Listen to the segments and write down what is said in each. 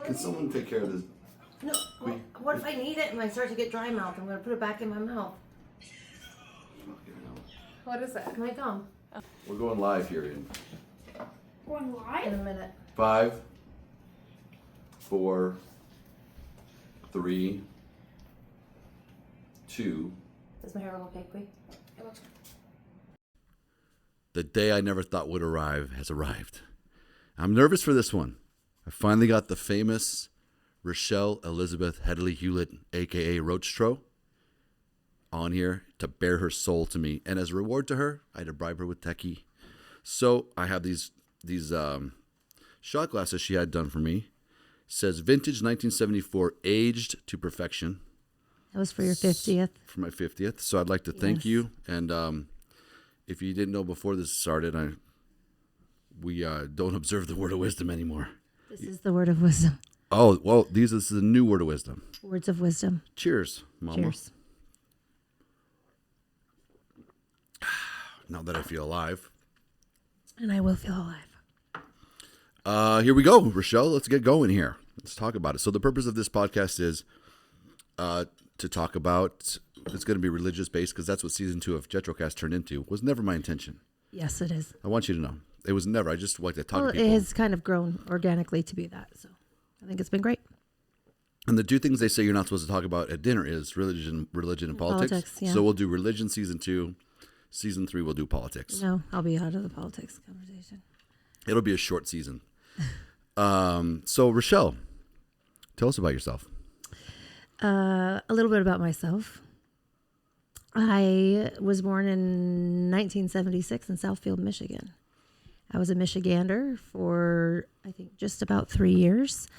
Can someone take care of this? No. What if I need it and I start to get dry mouth? I'm going to put it back in my mouth. What is it? My gum. We're going live here Going In live? a minute. 5, 4, 3, 2. Does my hair look okay, Quee? It looks The day I never thought would arrive has arrived. I'm nervous for this one. I finally got the famous Rachelle Elizabeth Hedley Hulet, a.k.a. Roachstro, on here to bare her soul to me. And as a reward to her, I had to bribe her with techie. So I have these shot glasses she had done for me. It says vintage 1974, aged to perfection. That was for your 50th. For my 50th. So I'd like to thank you. And if you didn't know before this started, we don't observe the word of wisdom anymore. This is the word of wisdom. Oh, well, this is the new word of wisdom. Words of wisdom. Cheers, Mama. Cheers. Now that I feel alive. And I will feel alive. Here we go, Rachelle. Let's get going here. Let's talk about it. So the purpose of this podcast is to talk about, it's going to be religious based because that's what season 2 of JetroCast turned into. Was never my intention. Yes, it is. I want you to know. It was never. I just like to talk to people. It has kind of grown organically to be that. So I think it's been great. And the 2 things they say you're not supposed to talk about at dinner is religion and politics. Yeah. So we'll do religion season 2. Season 3 we'll do politics. No, I'll be out of the politics conversation. It'll be a short season. So Rachelle, tell us about yourself. A little bit about myself. I was born in 1976 in Southfield, Michigan. I was a Michigander for, I think, just about 3 years.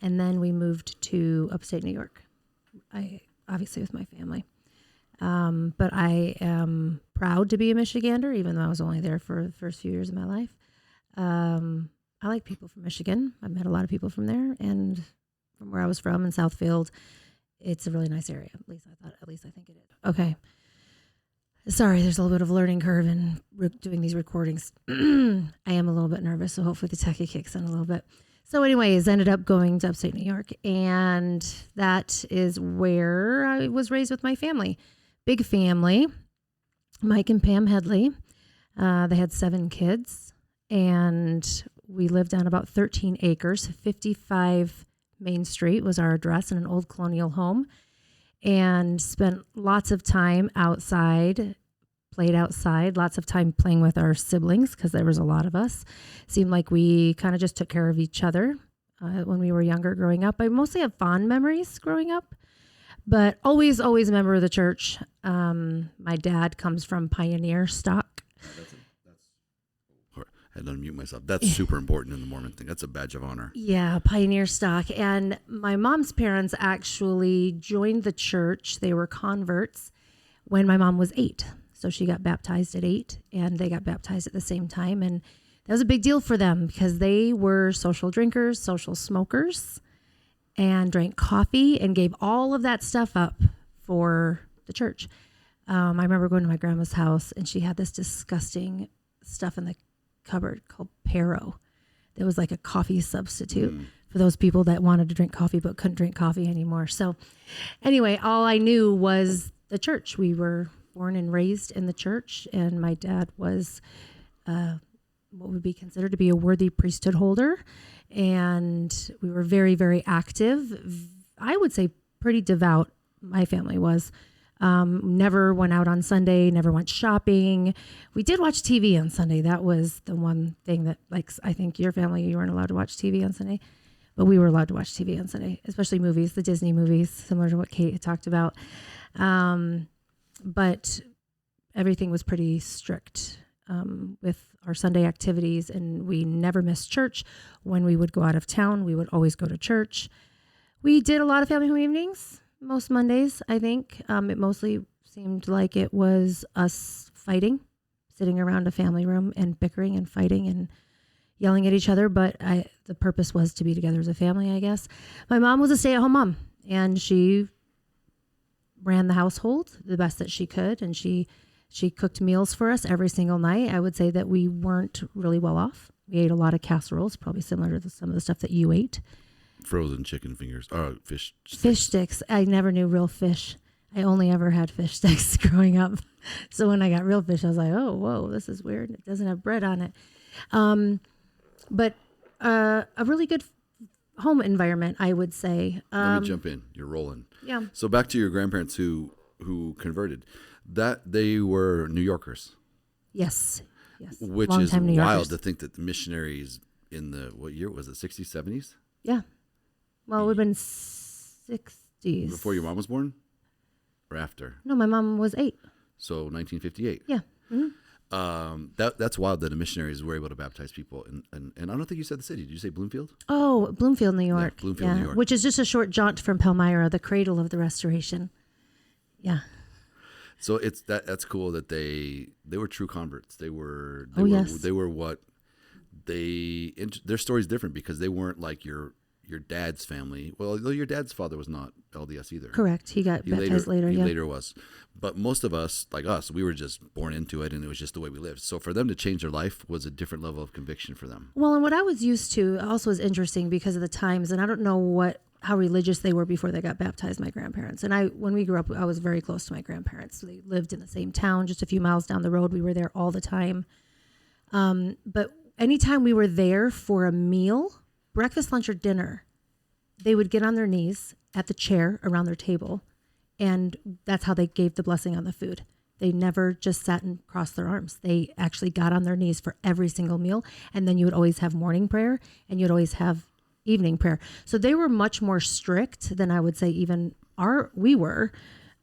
And then we moved to upstate New York, obviously with my family. But I am proud to be a Michigander, even though I was only there for the first few years of my life. I like people from Michigan. I've met a lot of people from there. And from where I was from in Southfield, it's a really nice area. At least I think it is. Okay. Sorry, there's a little bit of a learning curve in doing these recordings. I am a little bit nervous, so hopefully the techie kicks in a little bit. So anyways, ended up going to upstate New York, and that is where I was raised with my family. Big family, Mike and Pam Hedley. They had 7 kids, and we lived on about 13 acres. 55 Main Street was our address in an old colonial home, and spent lots of time outside, played outside, lots of time playing with our siblings because there was a lot of us. Seemed like we kind of just took care of each other when we were younger growing up. I mostly have fond memories growing up, but always a member of the church. My dad comes from pioneer stock. I had to unmute myself. That's super important in the Mormon thing. That's a badge of honor. Yeah, pioneer stock. And my mom's parents actually joined the church. They were converts when my mom was 8. So she got baptized at 8, and they got baptized at the same time. And that was a big deal for them because they were social drinkers, social smokers, and drank coffee and gave all of that stuff up for the church. I remember going to my grandma's house, and she had this disgusting stuff in the cupboard called Pero. It was like a coffee substitute for those people that wanted to drink coffee but couldn't drink coffee anymore. So anyway, all I knew was the church. We were born and raised in the church, and my dad was what would be considered to be a worthy priesthood holder, and we were very, very active. I would say pretty devout. My family was. Never went out on Sunday, never went shopping. We did watch TV on Sunday. That was the one thing that, like, I think your family, you weren't allowed to watch TV on Sunday, but we were allowed to watch TV on Sunday, especially movies, the Disney movies, similar to what Kate had talked about. But everything was pretty strict with our Sunday activities, and we never missed church. When we would go out of town, we would always go to church. We did a lot of family home evenings. Most Mondays, I think. It mostly seemed like it was us fighting, sitting around a family room and bickering and fighting and yelling at each other. But the purpose was to be together as a family, I guess. My mom was a stay-at-home mom, and she ran the household the best that she could. And she cooked meals for us every single night. I would say that we weren't really well off. We ate a lot of casseroles, probably similar to some of the stuff that you ate. frozen chicken fingers or fish. Fish sticks. I never knew real fish. I only ever had fish sticks growing up. So when I got real fish, I was like, oh, whoa, this is weird. It doesn't have bread on it. But a really good home environment, I would say. Let me jump in. You're rolling. Yeah. So back to your grandparents who converted. That they were New Yorkers. Yes. Yes. Which is wild to think that the missionaries in the, what year was it, 60s, 70s? Yeah. Well, it would have been 60s. Before your mom was born? Or after? No, my mom was 8. So 1958. Yeah. Mm-hmm. That's wild that the missionaries were able to baptize people. And I don't think you said the city. Did you say Bloomfield? Oh, Bloomfield, New York. Yeah, Bloomfield, New York. Which is just a short jaunt from Palmyra, the cradle of the Restoration. Yeah. So that's cool that they were true converts. They were what their story's different because they weren't like your dad's family. Well, your dad's father was not LDS either. Correct. He got baptized later. He later was. But most of us, like us, we were just born into it and it was just the way we lived. So for them to change their life was a different level of conviction for them. Well, and what I was used to also is interesting because of the times, and I don't know how religious they were before they got baptized, my grandparents. And when we grew up, I was very close to my grandparents. So they lived in the same town, just a few miles down the road. We were there all the time. But anytime we were there for a meal, breakfast, lunch, or dinner, they would get on their knees at the chair around their table, and that's how they gave the blessing on the food. They never just sat and crossed their arms. They actually got on their knees for every single meal, and then you would always have morning prayer, and you'd always have evening prayer. So they were much more strict than I would say even we were,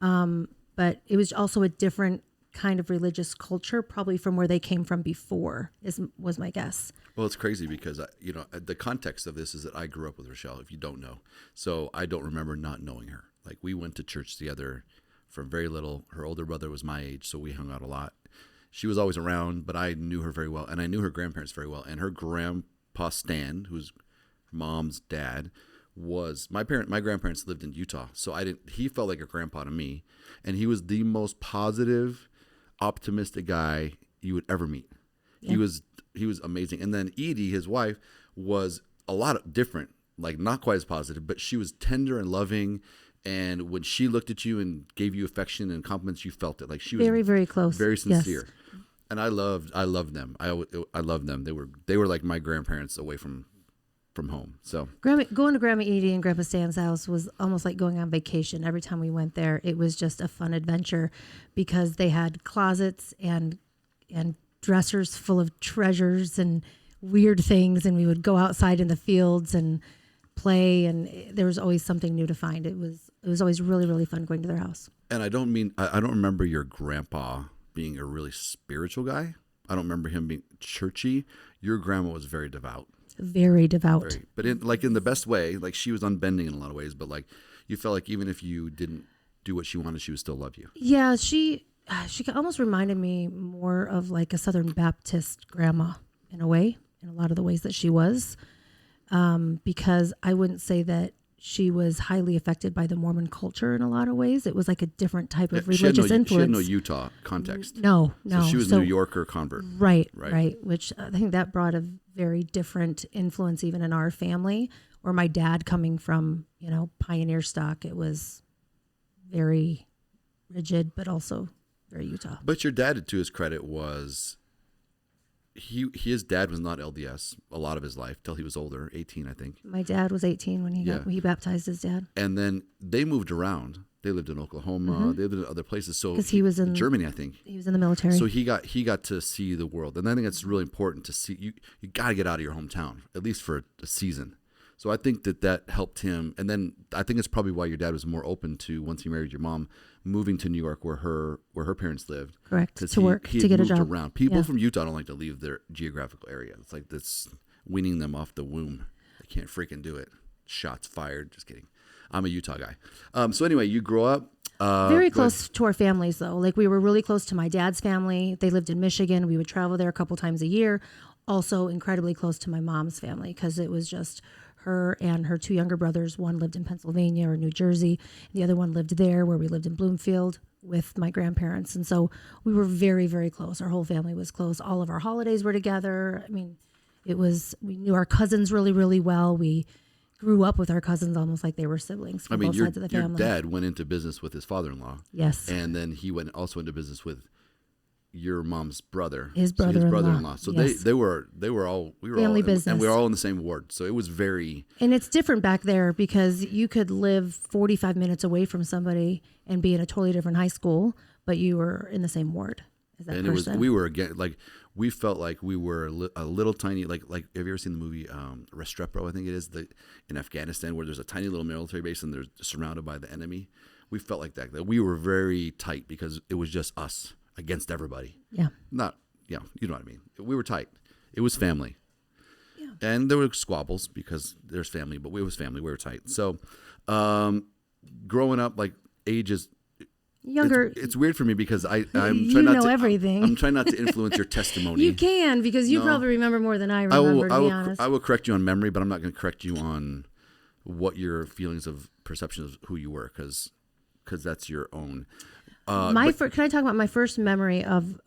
but it was also a different kind of religious culture, probably from where they came from before, was my guess. Well, it's crazy because the context of this is that I grew up with Rachelle, if you don't know. So I don't remember not knowing her. Like we went to church together from very little. Her older brother was my age, so we hung out a lot. She was always around, but I knew her very well, and I knew her grandparents very well. And her grandpa Stan, who's mom's dad, was my grandparents lived in Utah, so he felt like a grandpa to me, and he was the most positive, optimistic guy you would ever meet. Yeah. He was amazing. And then Edie, his wife, was a lot different, like not quite as positive, but she was tender and loving. And when she looked at you and gave you affection and compliments, you felt it. Like she was very, very close, very sincere. Yes. And I loved them. I loved them. They were like my grandparents away from home. So going to Grandma Edie and Grandpa Stan's house was almost like going on vacation. Every time we went there, it was just a fun adventure because they had closets and dressers full of treasures and weird things, and we would go outside in the fields and play, and there was always something new to find. It was always really, really fun going to their house. And I don't remember your grandpa being a really spiritual guy. I don't remember him being churchy. Your grandma was very devout. Very devout. But in the best way. Like she was unbending in a lot of ways, but like you felt like even if you didn't do what she wanted, she would still love you. Yeah, she almost reminded me more of like a Southern Baptist grandma in a way, in a lot of the ways that she was, because I wouldn't say that she was highly affected by the Mormon culture in a lot of ways. It was like a different type of religious influence. She had no Utah context. No. So she was a New Yorker convert. Right. Which I think that brought a very different influence even in our family, or my dad coming from, pioneer stock. It was very rigid, but also very Utah. But your dad, to his credit, was his dad was not LDS a lot of his life till he was older, 18, I think. My dad was 18 when he baptized his dad. And then they moved around. They lived in Oklahoma. Mm-hmm. They lived in other places. So because he was in Germany, I think. He was in the military. So he got to see the world, and I think it's really important to see. You got to get out of your hometown at least for a season. So I think that helped him. And then I think it's probably why your dad was more open to, once he married your mom, moving to New York where her parents lived. Correct. To work, to get a job. Around. People from Utah don't like to leave their geographical area. It's like this weaning them off the womb. They can't freaking do it. Shots fired. Just kidding. I'm a Utah guy. So anyway, you grow up. Very close to our families, though. Like we were really close to my dad's family. They lived in Michigan. We would travel there a couple times a year. Also incredibly close to my mom's family because it was just her and her two younger brothers. One lived in Pennsylvania or New Jersey. The other one lived there where we lived in Bloomfield with my grandparents. And so we were very, very close. Our whole family was close. All of our holidays were together. I mean, we knew our cousins really, really well. We grew up with our cousins almost like they were siblings from both sides of the your family. dad went into business with his father-in-law. Yes. And then he went also into business with your mom's brother. His So brother-in-law. his brother-in-law. So Yes. they were all, we were Family all, business. and we were all in the same ward. So it was very, And it's different back there because you could live 45 minutes away from somebody and be in a totally different high school, but you were in the same ward as that and person. we were again, like, we felt like we were a little tiny, like, have you ever seen the movie Restrepo, I think it is, in Afghanistan, where there's a tiny little military base and they're surrounded by the enemy? We felt like that we were very tight because it was just us against everybody. Yeah. Not, you know what I mean? We were tight. It was family. Yeah. And there were squabbles because there's family, but it was family. We were tight. So growing up, like, ages... Younger. It's weird for me because I'm trying You not know to, everything. I'm trying not to influence your testimony. You can because you No. probably remember more than I remember, to be honest. I will correct you on memory, but I'm not going to correct you on what your feelings of perception of who you were because that's your own. Can I talk about my first memory of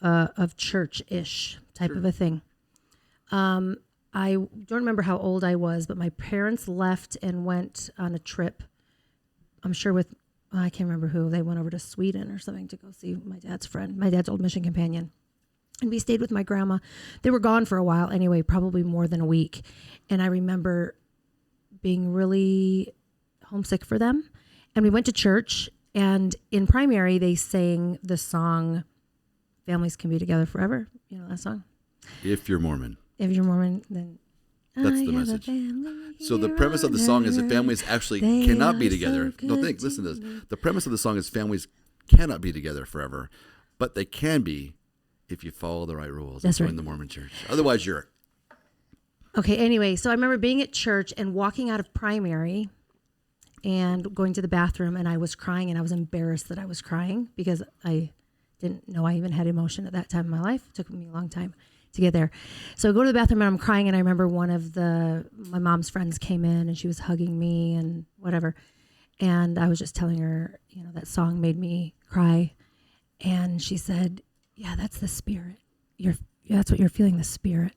church-ish type of a thing? I don't remember how old I was, but my parents left and went on a trip. I'm sure with, I can't remember who. They went over to Sweden or something to go see my dad's friend, my dad's old mission companion. And we stayed with my grandma. They were gone for a while anyway, probably more than a week. And I remember being really homesick for them. And we went to church. And in primary, they sang the song, "Families Can Be Together Forever." You know that song? If you're Mormon. If you're Mormon, then That's I the have a message. family So the here premise of the on song is that earth. families actually They cannot be are so together. No, good listen to to this. me. The premise of the song is families cannot be together forever, but they can be if you follow the right rules That's and join right. the Mormon church. Otherwise, you're... Okay, anyway, so I remember being at church and walking out of primary and going to the bathroom, and I was crying, and I was embarrassed that I was crying because I didn't know I even had emotion at that time in my life. It took me a long time to get there. So I go to the bathroom and I'm crying, and I remember one of my mom's friends came in and she was hugging me and whatever. And I was just telling her, that song made me cry. And she said, "Yeah, that's the Spirit. That's what you're feeling, the Spirit."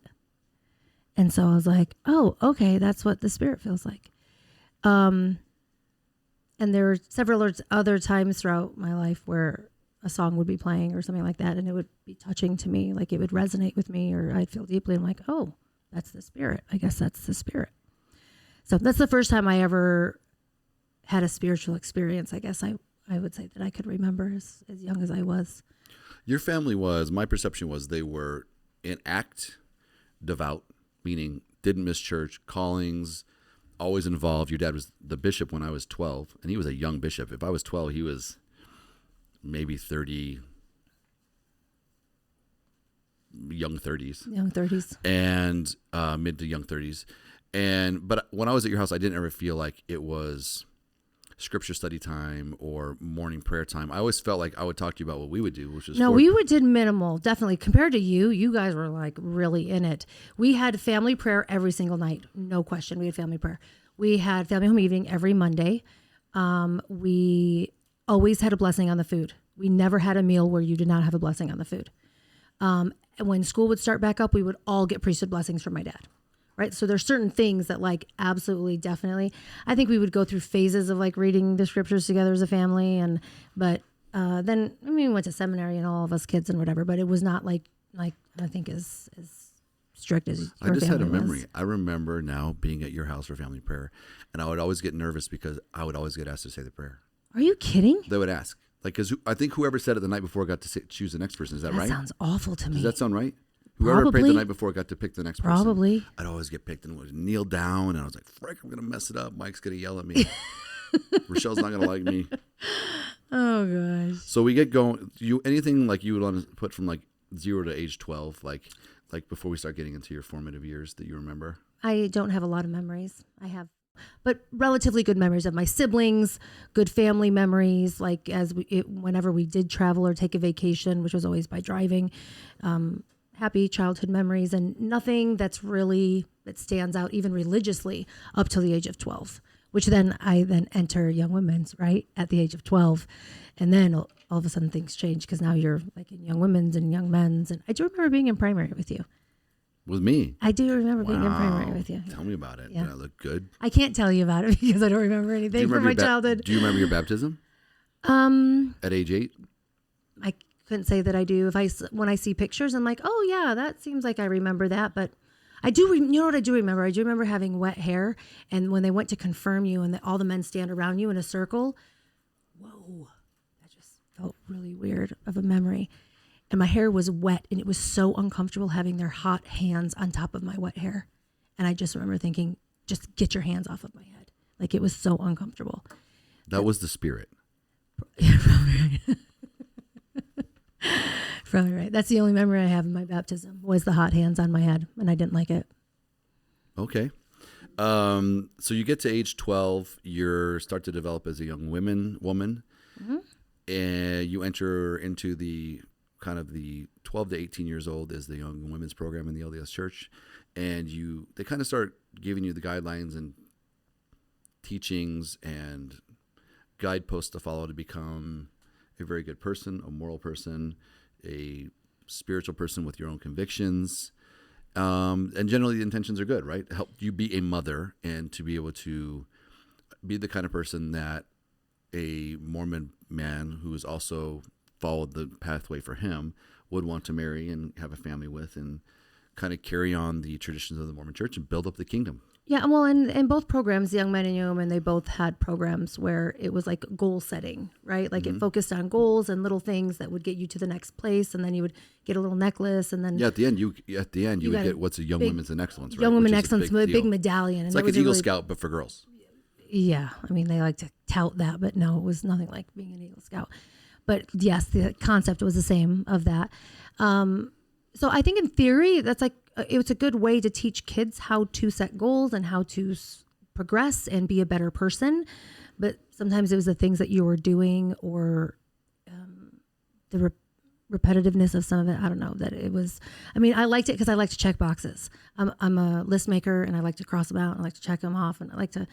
And so I was like, "Oh, okay, that's what the Spirit feels like." And there were several other times throughout my life where a song would be playing or something like that, and it would be touching to me, like it would resonate with me, or I'd feel deeply. I'm like, "Oh, that's the Spirit. I guess that's the Spirit." So that's the first time I ever had a spiritual experience. I guess I would say that I could remember as young as I was. Your family was, my perception was they were in act devout, meaning didn't miss church, callings, always involved. Your dad was the bishop when I was 12, and he was a young bishop. If I was 12, he was maybe 30, young 30s. Young 30s. And mid to young 30s. But when I was at your house, I didn't ever feel like it was scripture study time or morning prayer time. I always felt like I would talk to you about what we would do, which was Did minimal, definitely. Compared to you guys were like really in it. We had family prayer every single night, no question. We had family prayer. We had family home evening every Monday. We always had a blessing on the food. We never had a meal where you did not have a blessing on the food. And when school would start back up, we would all get priesthood blessings from my dad. Right. So there's certain things that like absolutely, definitely, I think we would go through phases of like reading the scriptures together as a family. But then, we went to seminary and all of us kids and whatever, but it was not like I think as strict as your I just had a family memory. was. I remember now being at your house for family prayer, and I would always get nervous because I would always get asked to say the prayer. Are you kidding? They would ask. Like, because I think whoever said it the night before got to choose the next person. Is that right? That sounds awful to me. Does that sound right? Whoever prayed Probably. the night before got to pick the next person. Probably. I'd always get picked and would kneel down, and I was like, frick, I'm going to mess it up. Mike's going to yell at me. Rochelle's not going to like me. Oh, gosh. So we get going. Anything like you would want to put from like 0 to age 12, like before we start getting into your formative years that you remember? I don't have a lot of memories. I have, but relatively good memories of my siblings, good family memories. Like whenever we did travel or take a vacation, which was always by driving, happy childhood memories, and nothing that stands out even religiously up till the age of 12, which then I enter young women's right at the age of 12. And then all of a sudden things change because now you're like in young women's and young men's. And I do remember being in primary with you. With me? I do remember being in primary Wow. with you. Tell me about it. Yeah. Did I look good? I can't tell you about it because I don't remember anything from my childhood. Do you remember your baptism at age 8? I couldn't say that I do. When I see pictures, I'm like, oh yeah, that seems like I remember that. But I do. You know what I do remember? I do remember having wet hair, and when they went to confirm you, and all the men stand around you in a circle. Whoa, that just felt really weird of a memory. And my hair was wet, and it was so uncomfortable having their hot hands on top of my wet hair. And I just remember thinking, just get your hands off of my head. Like, it was so uncomfortable. That was the spirit. Yeah, probably right. Probably right. That's the only memory I have of my baptism was the hot hands on my head, and I didn't like it. Okay. So you get to age 12, you start to develop as a young woman, Mm-hmm. and you enter into the kind of the 12 to 18 years old is the young women's program in the LDS church. And they kind of start giving you the guidelines and teachings and guideposts to follow to become a very good person, a moral person, a spiritual person with your own convictions. And generally the intentions are good, right? Help you be a mother and to be able to be the kind of person that a Mormon man who has also followed the pathway for him would want to marry and have a family with and kind of carry on the traditions of the Mormon church and build up the kingdom. Yeah, well, in both programs, the young men and young women, they both had programs where it was like goal setting, right? Like it focused on goals and little things that would get you to the next place, and then you would get a little necklace, and then Yeah, at the end you would get what's a Young big- Women's in Excellence, right? Young Women Which is Excellence, a a big deal. medallion. And It's that like an was a Eagle really- Scout, but for girls. Yeah, I mean, they like to tout that, but no, it was nothing like being an Eagle Scout. But yes, the concept was the same of that. So I think in theory, that's like, it's a good way to teach kids how to set goals and how to progress and be a better person. But sometimes it was the things that you were doing or the repetitiveness of some of it. I don't know that it was, I mean, I liked it because I like to check boxes. I'm a list maker and I like to cross them out and I like to check them off and I like to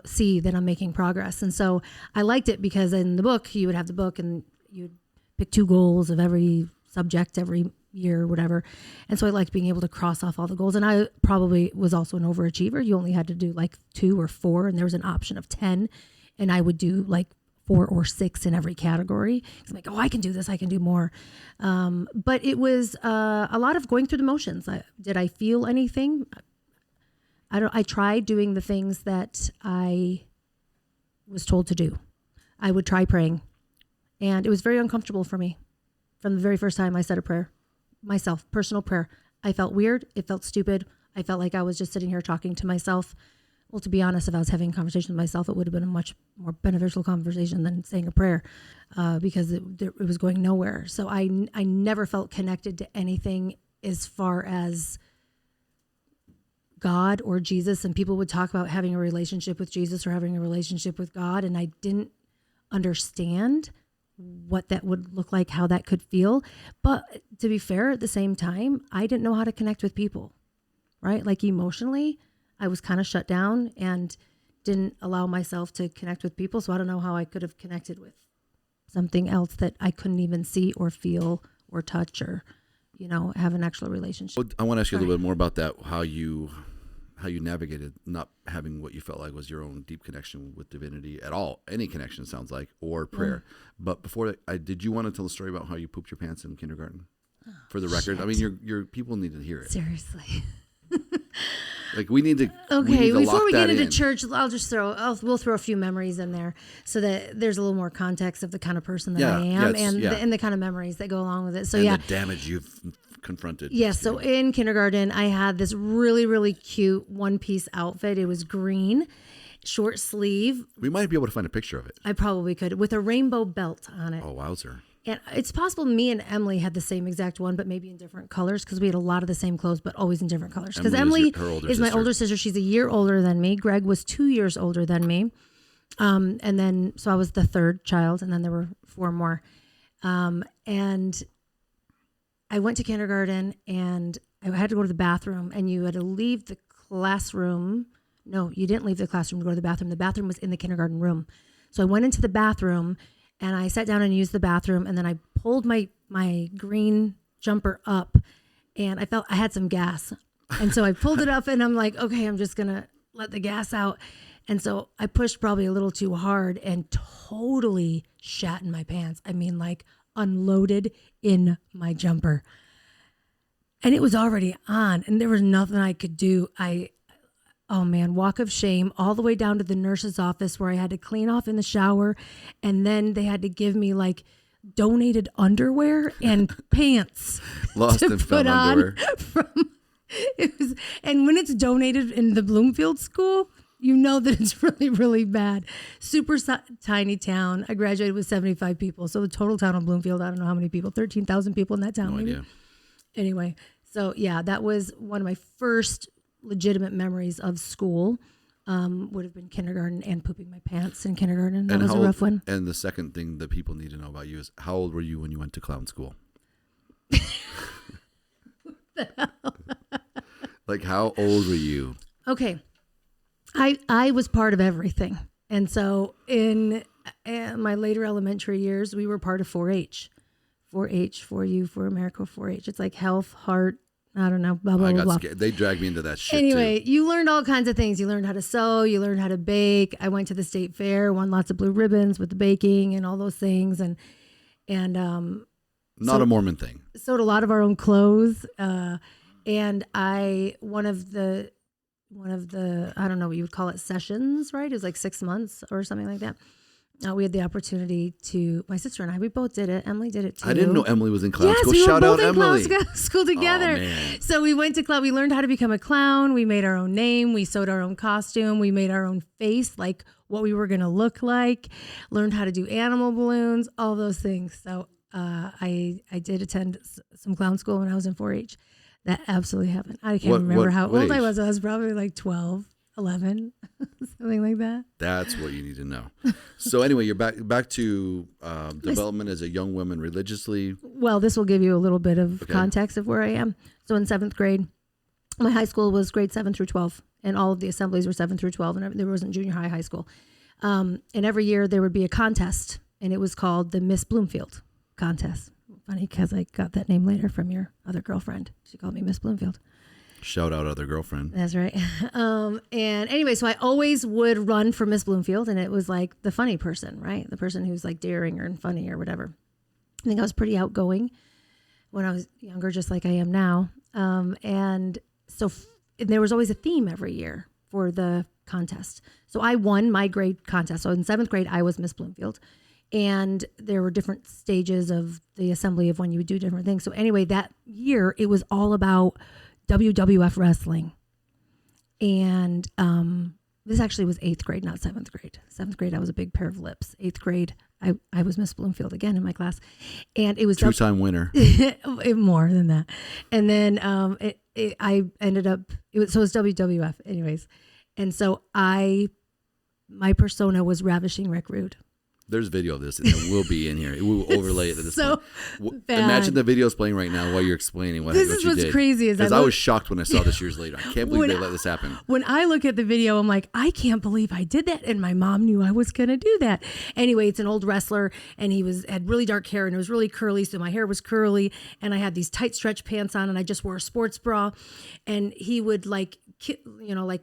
see that I'm making progress. And so I liked it because in the book, you would have the book and you'd pick 2 goals of every subject, every year, whatever. And so I liked being able to cross off all the goals. And I probably was also an overachiever. You only had to do like 2 or 4 and there was an option of 10. And I would do like 4 or 6 in every category. I'm like, oh, I can do this. I can do more. But it was a lot of going through the motions. Did I feel anything? I tried doing the things that I was told to do. I would try praying. And it was very uncomfortable for me. From the very first time I said a prayer, myself, personal prayer, I felt weird. It felt stupid. I felt like I was just sitting here talking to myself. Well, to be honest, if I was having a conversation with myself, it would have been a much more beneficial conversation than saying a prayer because it was going nowhere. So I never felt connected to anything as far as God or Jesus. And people would talk about having a relationship with Jesus or having a relationship with God. And I didn't understand what that would look like, how that could feel. But to be fair, at the same time, I didn't know how to connect with people, right? Like emotionally, I was kind of shut down and didn't allow myself to connect with people. So I don't know how I could have connected with something else that I couldn't even see or feel or touch or, have an actual relationship. Well, I want to ask you a little bit more about that, how you navigated not having what you felt like was your own deep connection with divinity at all, any connection, it sounds like, or prayer. But before that, did you want to tell a story about how you pooped your pants in kindergarten? For the record, I mean, your people need to hear it. Seriously. Like we need to. Okay, before before we get into church, we'll throw a few memories in there so that there's a little more context of the kind of person that I am and the kind of memories that go along with it. So the damage you've confronted. Yes. So in kindergarten, I had this really, really cute one-piece outfit. It was green, short sleeve. We might be able to find a picture of it. I probably could, with a rainbow belt on it. Oh, wowzer. And it's possible me and Emily had the same exact one, but maybe in different colors because we had a lot of the same clothes, but always in different colors. Because Emily is my older sister. She's a year older than me. Greg was 2 years older than me. And then, so I was the third child, and then there were 4 more. And I went to kindergarten, and I had to go to the bathroom, and you had to leave the classroom. No, you didn't leave the classroom to go to the bathroom. The bathroom was in the kindergarten room. So I went into the bathroom, and I sat down and used the bathroom, and then I pulled my green jumper up, and I felt I had some gas. And so I pulled it up and I'm like, okay, I'm just going to let the gas out. And so I pushed probably a little too hard and totally shat in my pants. I mean, like unloaded in my jumper. And it was already on and there was nothing I could do. Oh man, walk of shame all the way down to the nurse's office where I had to clean off in the shower. And then they had to give me like donated underwear and pants. Lost and found underwear. And when it's donated in the Bloomfield school, you know that it's really, really bad. Super tiny town. I graduated with 75 people. So the total town of Bloomfield, I don't know how many people, 13,000 people in that town. No maybe. idea. Anyway, so yeah, that was one of my first legitimate memories of school. Would have been kindergarten and pooping my pants in kindergarten. That was a rough one. And the second thing that people need to know about you is how old were you when you went to clown school? Like, how old were you? Okay. I was part of everything. And so in my later elementary years, we were part of 4-H. 4-H, 4U, for America, 4-H. It's like health, heart, I don't know, blah, blah, I blah, got blah. scared. They dragged me into that shit Anyway, too. you learned all kinds of things. You learned how to sew. You learned how to bake. I went to the state fair, won lots of blue ribbons with the baking and all those things. And Not a Mormon thing. sewed a lot of our own clothes. And one of the, I don't know what you would call it, sessions, right? It was like 6 months or something like that. We had the opportunity to, my sister and I, we both did it. Emily did it too. I didn't know Emily was in clown school. We were Shout both out in Emily. clown school together. Oh, man. So we went to clown. We learned how to become a clown. We made our own name. We sewed our own costume. We made our own face, like what we were going to look like. Learned how to do animal balloons, all those things. So I did attend some clown school when I was in 4-H. That absolutely happened. I can't remember how old I was. I was probably like 12, 11, something like that. That's what you need to know. So anyway, you're back to development as a young woman religiously. Well, this will give you a little bit of context of where I am. So in 7th grade, my high school was grade 7 through 12, and all of the assemblies were 7 through 12, and there wasn't junior high school. And every year there would be a contest, and it was called the Miss Bloomfield contest. Funny because I got that name later from your other girlfriend. She called me Miss Bloomfield. Shout out other girlfriend. That's right. And anyway, so I always would run for Miss Bloomfield, and it was like the funny person, right? The person who's like daring or funny or whatever. I think I was pretty outgoing when I was younger, just like I am now. And so there was always a theme every year for the contest. So I won my grade contest. So in 7th grade, I was Miss Bloomfield. And there were different stages of the assembly of when you would do different things. So anyway, that year, it was all about WWF wrestling. And this actually was 8th grade, not 7th grade. 7th grade, I was a big pair of lips. 8th grade, I was Miss Bloomfield again in my class. And it was Two-time winner. more than that. And then I ended up, it was WWF anyways. And so my persona was Ravishing Rick Rude. There's video of this, and it will be in here. It will overlay it to this so point. bad. Imagine the video's playing right now while you're explaining what you did. This is what's crazy. Because I was shocked when I saw this years later. I can't believe they let this happen. When I look at the video, I'm like, I can't believe I did that. And my mom knew I was going to do that. Anyway, it's an old wrestler, and he had really dark hair, and it was really curly. So my hair was curly, and I had these tight stretch pants on, and I just wore a sports bra. And he would like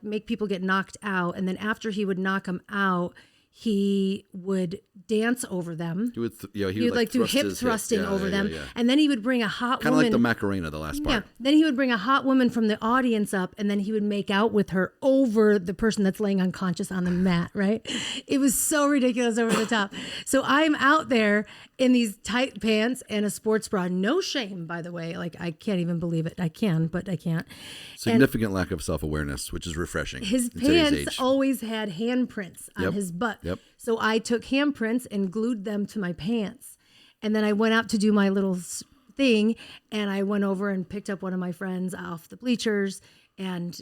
make people get knocked out. And then after he would knock them out, he would dance over them. He would like do hip thrusting over them. Yeah. And then he would bring a hot woman. Kind of like the Macarena, the last part. Yeah. Then he would bring a hot woman from the audience up, and then he would make out with her over the person that's laying unconscious on the mat, right? It was so ridiculous, over the top. So I'm out there in these tight pants and a sports bra. No shame, by the way. Like, I can't even believe it. I can, but I can't. Significant lack of self-awareness, which is refreshing. His pants always had handprints on his butt. Yep. So I took handprints and glued them to my pants. And then I went out to do my little thing, and I went over and picked up one of my friends off the bleachers and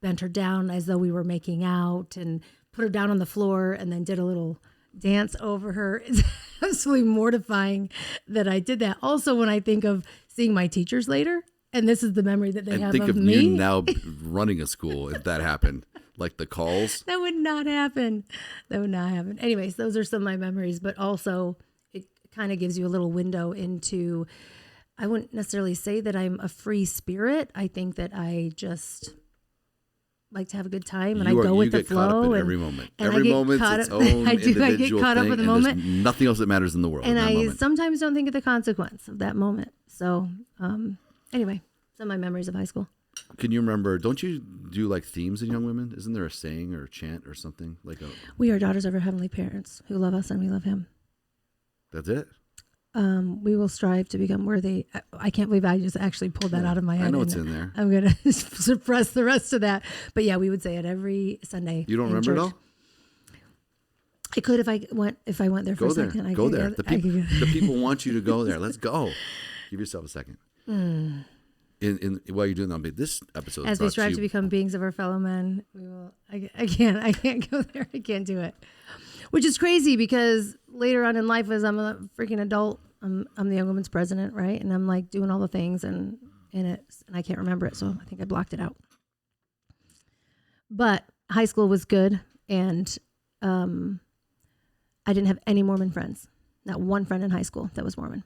bent her down as though we were making out, and put her down on the floor, and then did a little dance over her. It's absolutely mortifying that I did that. Also, when I think of seeing my teachers later, and this is the memory that they have think of of me. you now running a school if that happened. Like the calls. That would not happen. Anyways, those are some of my memories, but also it kind of gives you a little window into I wouldn't necessarily say that I'm a free spirit. I think that I just like to have a good time, and I go with the get caught up flow. in And every moment. and I Every get moment's caught its up- own I do. I get individual caught up thing, with the and moment. there's nothing else that matters in the world. And in that I moment. sometimes don't think of the consequence of that moment. So, anyway, some of my memories of high school. Can you remember? Don't you do like themes in Young Women? Isn't there a saying or a chant or something like a? We are daughters of our heavenly parents who love us and we love him. That's it. We will strive to become worthy. I can't believe I just actually pulled that out of my head. I know and it's in there. I'm going to suppress the rest of that. But yeah, we would say it every Sunday. You don't in remember it church. all? I could if I went there for Go a there. second. Go there. I could go. The people want you to go there. Let's go. Give yourself a second. In while you're doing that, this episode. As we strive to become beings of our fellow men, we will. I can't go there. I can't do it. Which is crazy because later on in life, as I'm a freaking adult, I'm the Young Women's president, right? And I'm like doing all the things and I can't remember it, so I think I blocked it out. But high school was good, and I didn't have any Mormon friends. Not one friend in high school that was Mormon.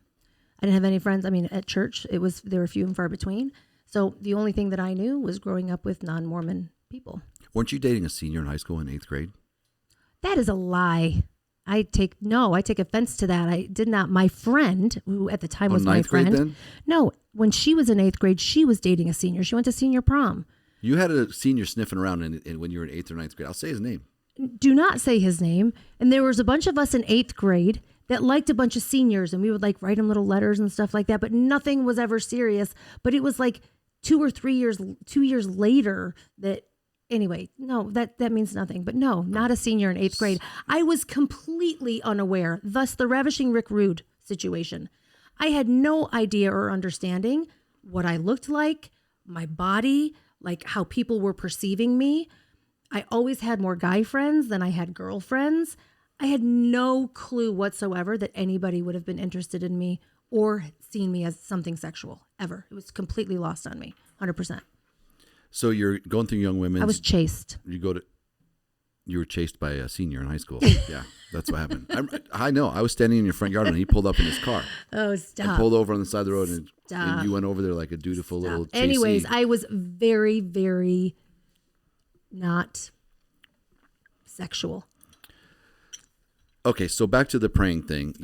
I didn't have any friends. I mean, at church, there were few and far between. So the only thing that I knew was growing up with non-Mormon people. Weren't you dating a senior in high school in 8th grade? That is a lie. I take offense to that. I did not. My friend, who at the time was my friend. 9th grade then? No, when she was in 8th grade, she was dating a senior. She went to senior prom. You had a senior sniffing around when you were in 8th or 9th grade. I'll say his name. Do not say his name. And there was a bunch of us in 8th grade that liked a bunch of seniors, and we would like write them little letters and stuff like that, but nothing was ever serious. But it was like 2 years later that, anyway, no, that means nothing. But no, not a senior in 8th grade. I was completely unaware, thus the Ravishing Rick Rude situation. I had no idea or understanding what I looked like, my body, like how people were perceiving me. I always had more guy friends than I had girlfriends. I had no clue whatsoever that anybody would have been interested in me or seen me as something sexual, ever. It was completely lost on me, 100%. So you're going through Young Women. I was chased. You were chased by a senior in high school. Yeah, that's what happened. I know. I was standing in your front yard and he pulled up in his car. Oh, stop. And pulled over on the side of the road and you went over there like a dutiful little chasee. Anyways, I was very, very not sexual. Okay, so back to the praying thing.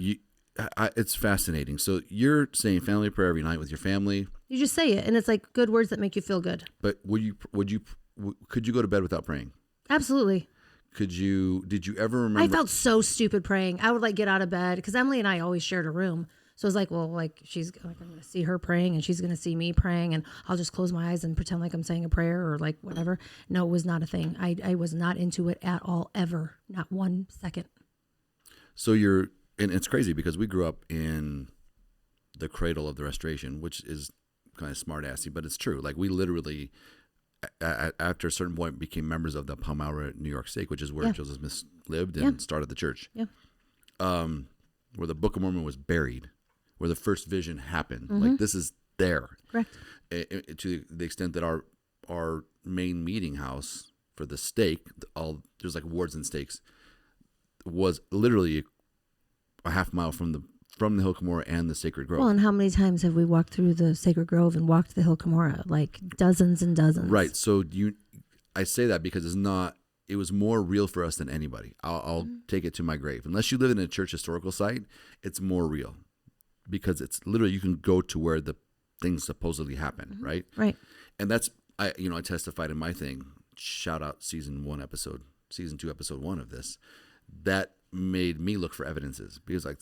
It's fascinating. So you're saying family prayer every night with your family. You just say it, and it's like good words that make you feel good. But could you go to bed without praying? Absolutely. Did you ever remember? I felt so stupid praying. I would like get out of bed because Emily and I always shared a room. So it's like, well, like she's like, I'm going to see her praying and she's going to see me praying, and I'll just close my eyes and pretend like I'm saying a prayer or like whatever. No, it was not a thing. I was not into it at all, ever. Not 1 second. So and it's crazy because we grew up in the cradle of the Restoration, which is kind of smart-assy, but it's true. Like we literally, after a certain point, became members of the Palmyra New York Stake, which is where Joseph Smith lived and started the church. Yeah. Where the Book of Mormon was buried, where the first vision happened. Mm-hmm. Like this is there. Correct. To the extent that our main meeting house for the stake, there's like wards and stakes, was literally a half mile from the Hill Cumorah and the Sacred Grove. Well, and how many times have we walked through the Sacred Grove and walked the Hill Cumorah? Like dozens and dozens. Right. So I say that because it was more real for us than anybody. I'll take it to my grave. Unless you live in a church historical site, it's more real because it's literally, you can go to where the things supposedly happen. Mm-hmm. Right. Right. And that's, I testified in my thing, shout out season 2, episode 1 of this, that made me look for evidences because like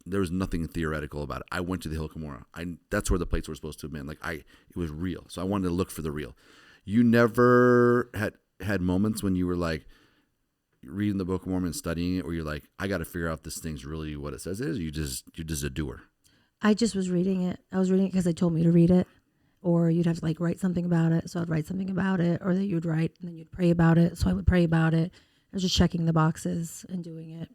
there was nothing theoretical about it. I went to the Hill Cumorah. That's where the plates were supposed to have been. Like it was real. So I wanted to look for the real. You never had moments when you were like reading the Book of Mormon, studying it, where you're like, I got to figure out this thing's really what it says it is. You're just a doer. I just was reading it. I was reading it because they told me to read it, or you'd have to like write something about it. So I'd write something about it, or that you'd write and then you'd pray about it. So I would pray about it. I was just checking the boxes and doing it.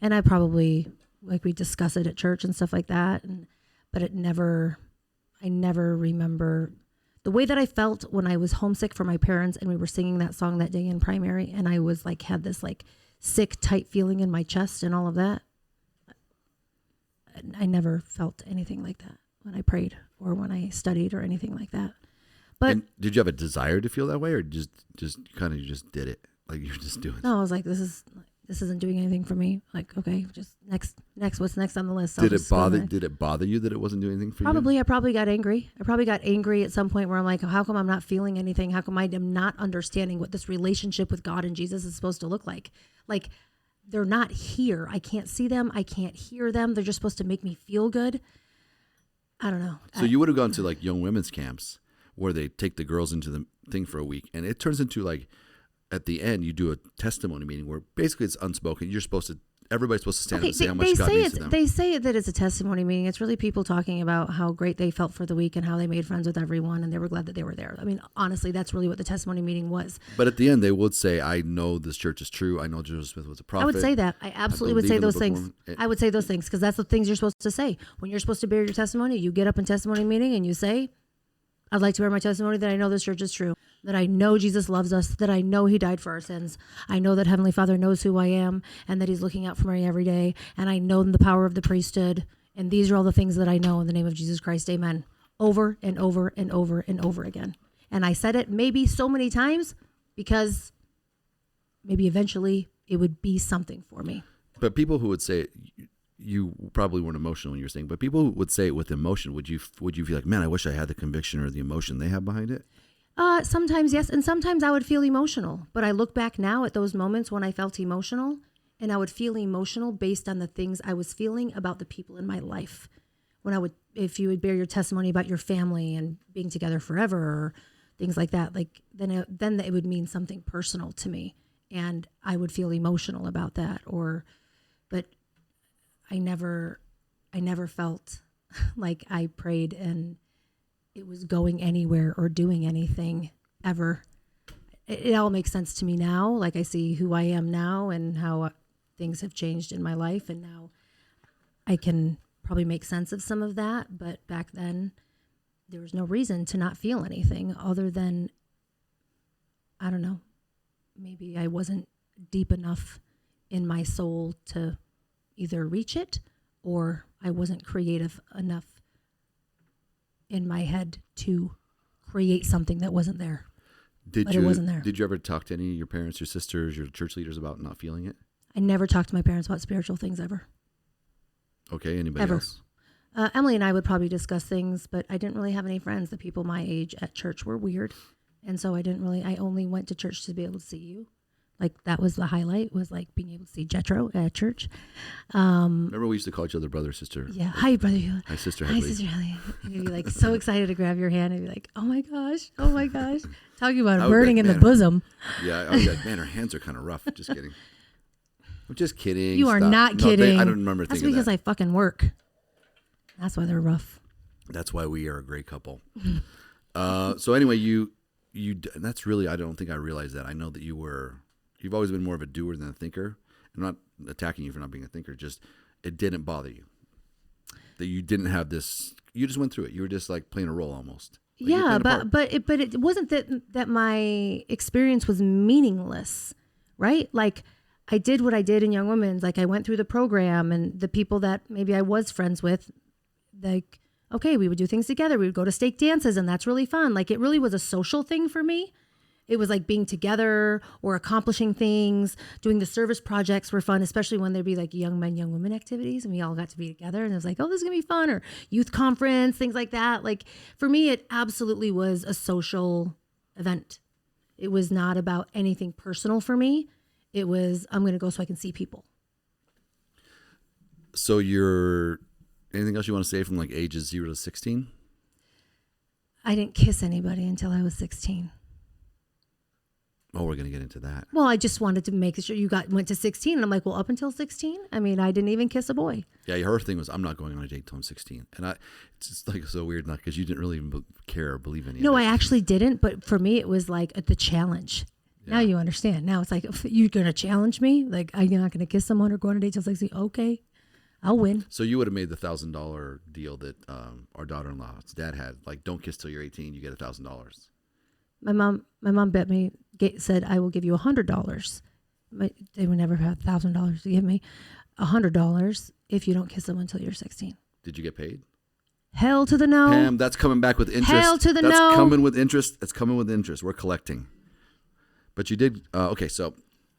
And I probably, like we discuss it at church and stuff like that. But I never remember the way that I felt when I was homesick for my parents and we were singing that song that day in primary. And I was like, had this like sick, tight feeling in my chest and all of that. I never felt anything like that. when I prayed or when I studied or anything like that. But And did you have a desire to feel that way, or just kind of you just did it, like you're just doing it? no, I was like, this isn't doing anything for me. Like, okay, just next, what's next on the list? Did it bother you that it wasn't doing anything for you? Probably. I probably got angry. I probably got angry at some point where I'm like, how come I'm not feeling anything? How come I am not understanding what this relationship with God and Jesus is supposed to look like? Like, they're not here. I can't see them. I can't hear them. They're just supposed to make me feel good. I don't know. So you would have gone to like young women's camps where they take the girls into the thing for a week, and it turns into like, at the end, you do a testimony meeting where basically it's unspoken. Everybody's supposed to stand up and say how much God means to them. They say that it's a testimony meeting. It's really people talking about how great they felt for the week and how they made friends with everyone and they were glad that they were there. I mean, honestly, that's really what the testimony meeting was. But at the end, they would say, I know this church is true. I know Joseph Smith was a prophet. I would say that. I absolutely would say those things. I would say those things because that's the things you're supposed to say. When you're supposed to bear your testimony, you get up in testimony meeting and you say, I'd like to bear my testimony that I know this church is true, that I know Jesus loves us, that I know he died for our sins. I know that Heavenly Father knows who I am and that he's looking out for me every day. And I know the power of the priesthood. And these are all the things that I know in the name of Jesus Christ. Amen. Over and over and over and over again. And I said it maybe so many times because maybe eventually it would be something for me. But people who would say it, you probably weren't emotional when you were saying, but people who would say it with emotion, would you feel like, man, I wish I had the conviction or the emotion they have behind it? Sometimes yes, and sometimes I would feel emotional. But I look back now at those moments when I felt emotional, and I would feel emotional based on the things I was feeling about the people in my life. If you would bear your testimony about your family and being together forever or things like that, like then it would mean something personal to me, and I would feel emotional about that. But I never felt like I prayed and it was going anywhere or doing anything ever. It all makes sense to me now. Like I see who I am now and how things have changed in my life. And now I can probably make sense of some of that. But back then there was no reason to not feel anything other than, I don't know, maybe I wasn't deep enough in my soul to either reach it or I wasn't creative enough in my head to create something that wasn't there. It wasn't there. Did you ever talk to any of your parents, your sisters, your church leaders about not feeling it? I never talked to my parents about spiritual things ever. Okay, anybody Ever. else? Emily and I would probably discuss things, but I didn't really have any friends. The people my age at church were weird. And so I only went to church to be able to see you. Like that was the highlight, was like being able to see Jetro at church. Remember we used to call each other brother, sister? Yeah. Hi, brother. Hi, sister Hi, Headley. sister Headley. And you'd be like so excited to grab your hand and be like, oh my gosh. Talking about I would burning be in like, the man, bosom. Yeah, I was like, man, her hands are kind of rough. Just kidding. I'm just kidding. You are Stop. not No, kidding. I don't remember That's thinking because that. I fucking work. That's why they're rough. That's why we are a great couple. So anyway, you that's really, I don't think I realized that. I know that you've always been more of a doer than a thinker. I'm not attacking you for not being a thinker. Just, it didn't bother you. That you didn't have this, you just went through it. You were just like playing a role almost. Like Yeah, but it wasn't that my experience was meaningless, right? Like I did what I did in Young Women's. Like I went through the program and the people that maybe I was friends with, like, okay, we would do things together. We would go to stake dances and that's really fun. Like it really was a social thing for me. It was like being together or accomplishing things. Doing the service projects were fun, especially when there'd be like young men, young women activities and we all got to be together and it was like, oh, this is gonna be fun, or youth conference, things like that. Like for me, it absolutely was a social event. It was not about anything personal for me. It was, I'm gonna go so I can see people. So anything else you want to say from like ages 0 to 16? I didn't kiss anybody until I was 16. Oh, we're going to get into that. Well, I just wanted to make sure went to 16. And I'm like, well, up until 16? I mean, I didn't even kiss a boy. Yeah, her thing was, I'm not going on a date until I'm 16. And it's just like so weird, not because you didn't really even care or believe any of it. No, I actually didn't. But for me, it was like the challenge. Yeah. Now you understand. Now it's like, you're going to challenge me? Like, I'm not going to kiss someone or go on a date till 16? Okay, I'll win. So you would have made the $1,000 deal that our daughter-in-law's dad had. Like, don't kiss till you're 18, you get $1,000. My mom bet me, said, I will give you $100. They would never have $1,000 to give me. $100 if you don't kiss them until you're 16. Did you get paid? Hell to the no. Pam, that's coming back with interest. Hell to the that's no. coming with interest. It's coming with interest. We're collecting. But you did. Okay, so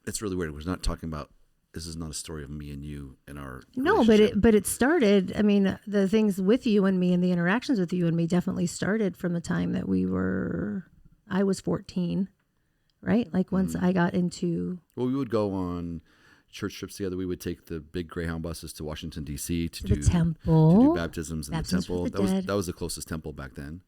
it's really weird. We're not talking about. This is not a story of me and you and our. No, but it started. I mean, the things with you and me and the interactions with you and me definitely started from the time that I was 14, right? Like once I got into. Well, we would go on church trips together. We would take the big Greyhound buses to Washington D.C. to the temple, to do baptisms in the temple. The That was the closest temple back then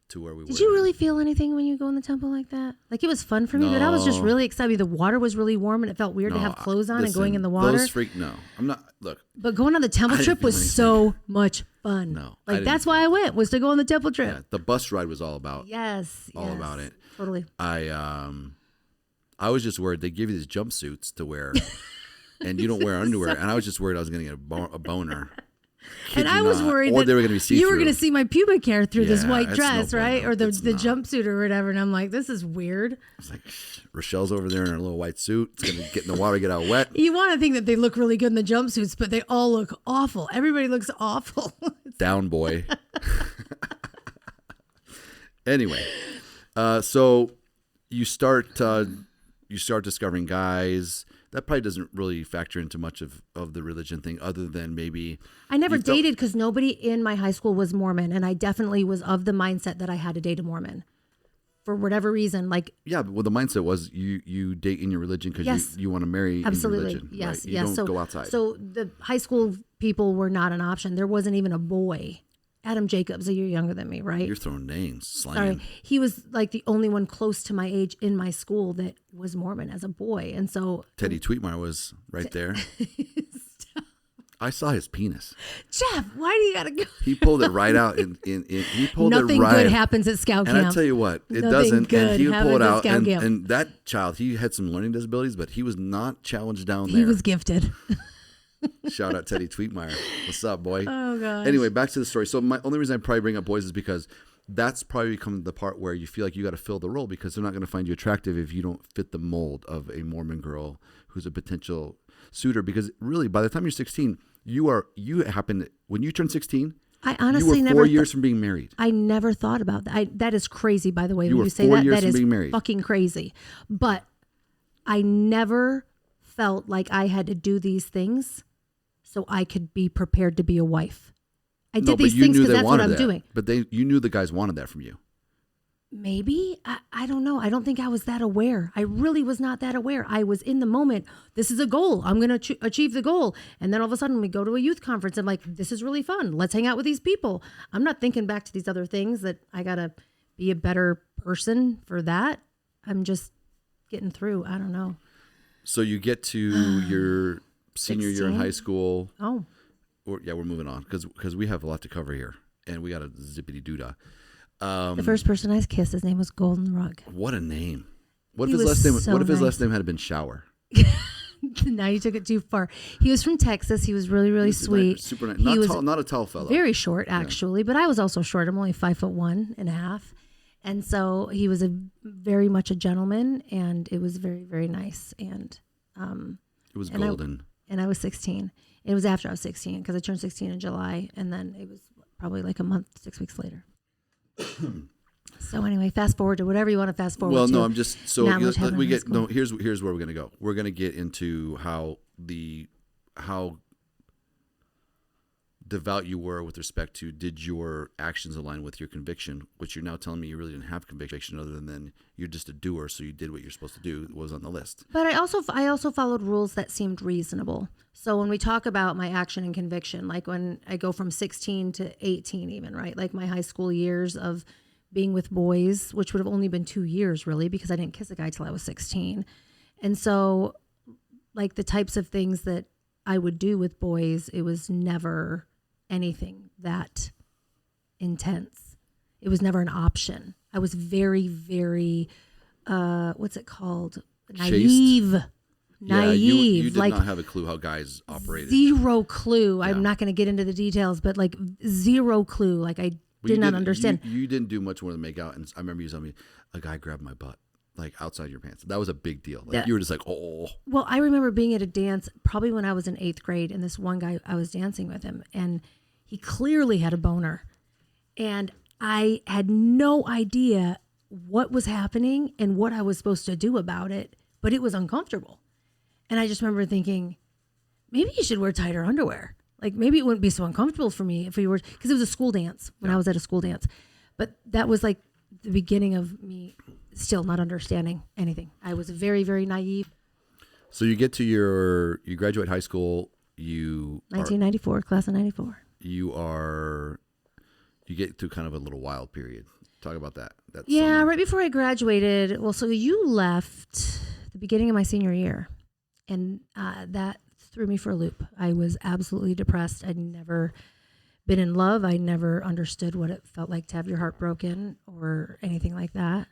to where we were. Did you really feel anything when you go in the temple like that? Like it was fun for me, but I was just really excited. The water was really warm and it felt weird to have clothes on and going in the water. No, I'm not. Look, but going on the temple trip was so much fun. No, like that's why I went, was to go on the temple trip. Yeah, the bus ride was all about. Yes, about it. Totally. I was just worried they give you these jumpsuits to wear, and you don't wear underwear. And I was just worried I was going to get a boner. And I was worried that they were going to be see-through. You were going to see my pubic hair through this white dress, no right? Or the not. jumpsuit or whatever. And I'm like, this is weird. It's like Rochelle's over there in her little white suit. It's going to get in the water, get out wet. You want to think that they look really good in the jumpsuits, but they all look awful. Everybody looks awful. Down boy. Anyway, so you start discovering guys. That probably doesn't really factor into much of the religion thing, other than maybe I never dated because nobody in my high school was Mormon, and I definitely was of the mindset that I had to date a Mormon for whatever reason. Like but the mindset was you date in your religion because you want to marry absolutely in your religion. Yes, right? You yes. don't go outside. So the high school people were not an option. There wasn't even a boy. Adam Jacobs, a year younger than me, right? You're throwing names, slanging. Sorry. He was like the only one close to my age in my school that was Mormon as a boy. And so Teddy Tweetmeyer was right there. I saw his penis. Jeff, why do you gotta go? He pulled it right out. He pulled Nothing it right. good happens at scout camp. And I tell you what, it Nothing doesn't. good And he would pull it happens at out. scout camp. And that child, he had some learning disabilities, but he was not challenged down there. He was gifted. Shout out Teddy Tweetmeyer. What's up, boy? Oh, gosh. Anyway, back to the story. So my only reason I probably bring up boys is because that's probably become the part where you feel like you got to fill the role because they're not going to find you attractive if you don't fit the mold of a Mormon girl who's a potential suitor. Because really, by the time you're 16, when you turn 16, I honestly you were never 4 years from being married. I never thought about that. That is crazy, by the way. You When were you say 4 that, years that from is being married. fucking crazy. But I never felt like I had to do these things so I could be prepared to be a wife. I did these things because that's what I'm doing. But you knew the guys wanted that from you. Maybe. I don't know. I don't think I was that aware. I really was not that aware. I was in the moment. This is a goal. I'm going to achieve the goal. And then all of a sudden we go to a youth conference. I'm like, this is really fun. Let's hang out with these people. I'm not thinking back to these other things that I got to be a better person for that. I'm just getting through. I don't know. So you get to your senior 16? year in high school. Oh. We're moving on because we have a lot to cover here. And we got a zippity doodah. The first person I kissed, his name was Golden Rug. What a name! What He if his was last name? so What if his nice. last name had been Shower? Now you took it too far. He was from Texas. He was really, really sweet. Super nice. He was Not a tall fellow. very short, actually, but I was also short. I'm only 5'1.5", and so he was very much a gentleman, and it was very, very nice. And it was and golden. I was 16. It was after I was 16 because I turned 16 in July, and then it was probably like a month, 6 weeks later. So anyway, fast forward to whatever you want to fast forward. Well, to. no, I'm just so Not much happened we in get school. no. Here's where we're gonna go. We're gonna get into how devout you were with respect to did your actions align with your conviction, which you're now telling me you really didn't have conviction other than you're just a doer, so you did what you're supposed to do. It was on the list. But I also followed rules that seemed reasonable. So when we talk about my action and conviction, like when I go from 16 to 18 even, right? Like my high school years of being with boys, which would have only been 2 years really because I didn't kiss a guy till I was 16. And so like the types of things that I would do with boys, it was never anything that intense. It was never an option. I was very, very, what's it called? Naive. Yeah, you did not have a clue how guys operated. Zero clue. Yeah. I'm not going to get into the details, but like zero clue. Like I did not understand. You didn't do much more than make out. And I remember you telling me a guy grabbed my butt, like outside your pants. That was a big deal. Like you were just like, oh. Well, I remember being at a dance probably when I was in 8th grade, and this one guy, I was dancing with him, and he clearly had a boner. And I had no idea what was happening and what I was supposed to do about it, but it was uncomfortable. And I just remember thinking, maybe you should wear tighter underwear. Like maybe it wouldn't be so uncomfortable for me if we were, because it was a school dance when I was at a school dance. But that was like the beginning of me still not understanding anything. I was very, very naive. So you get to you graduate high school, 1994, class of 94. You get to kind of a little wild period. Talk about that. Yeah, summer. right before I graduated. Well, so you left the beginning of my senior year, and that threw me for a loop. I was absolutely depressed. I'd never been in love. I never understood what it felt like to have your heart broken or anything like that.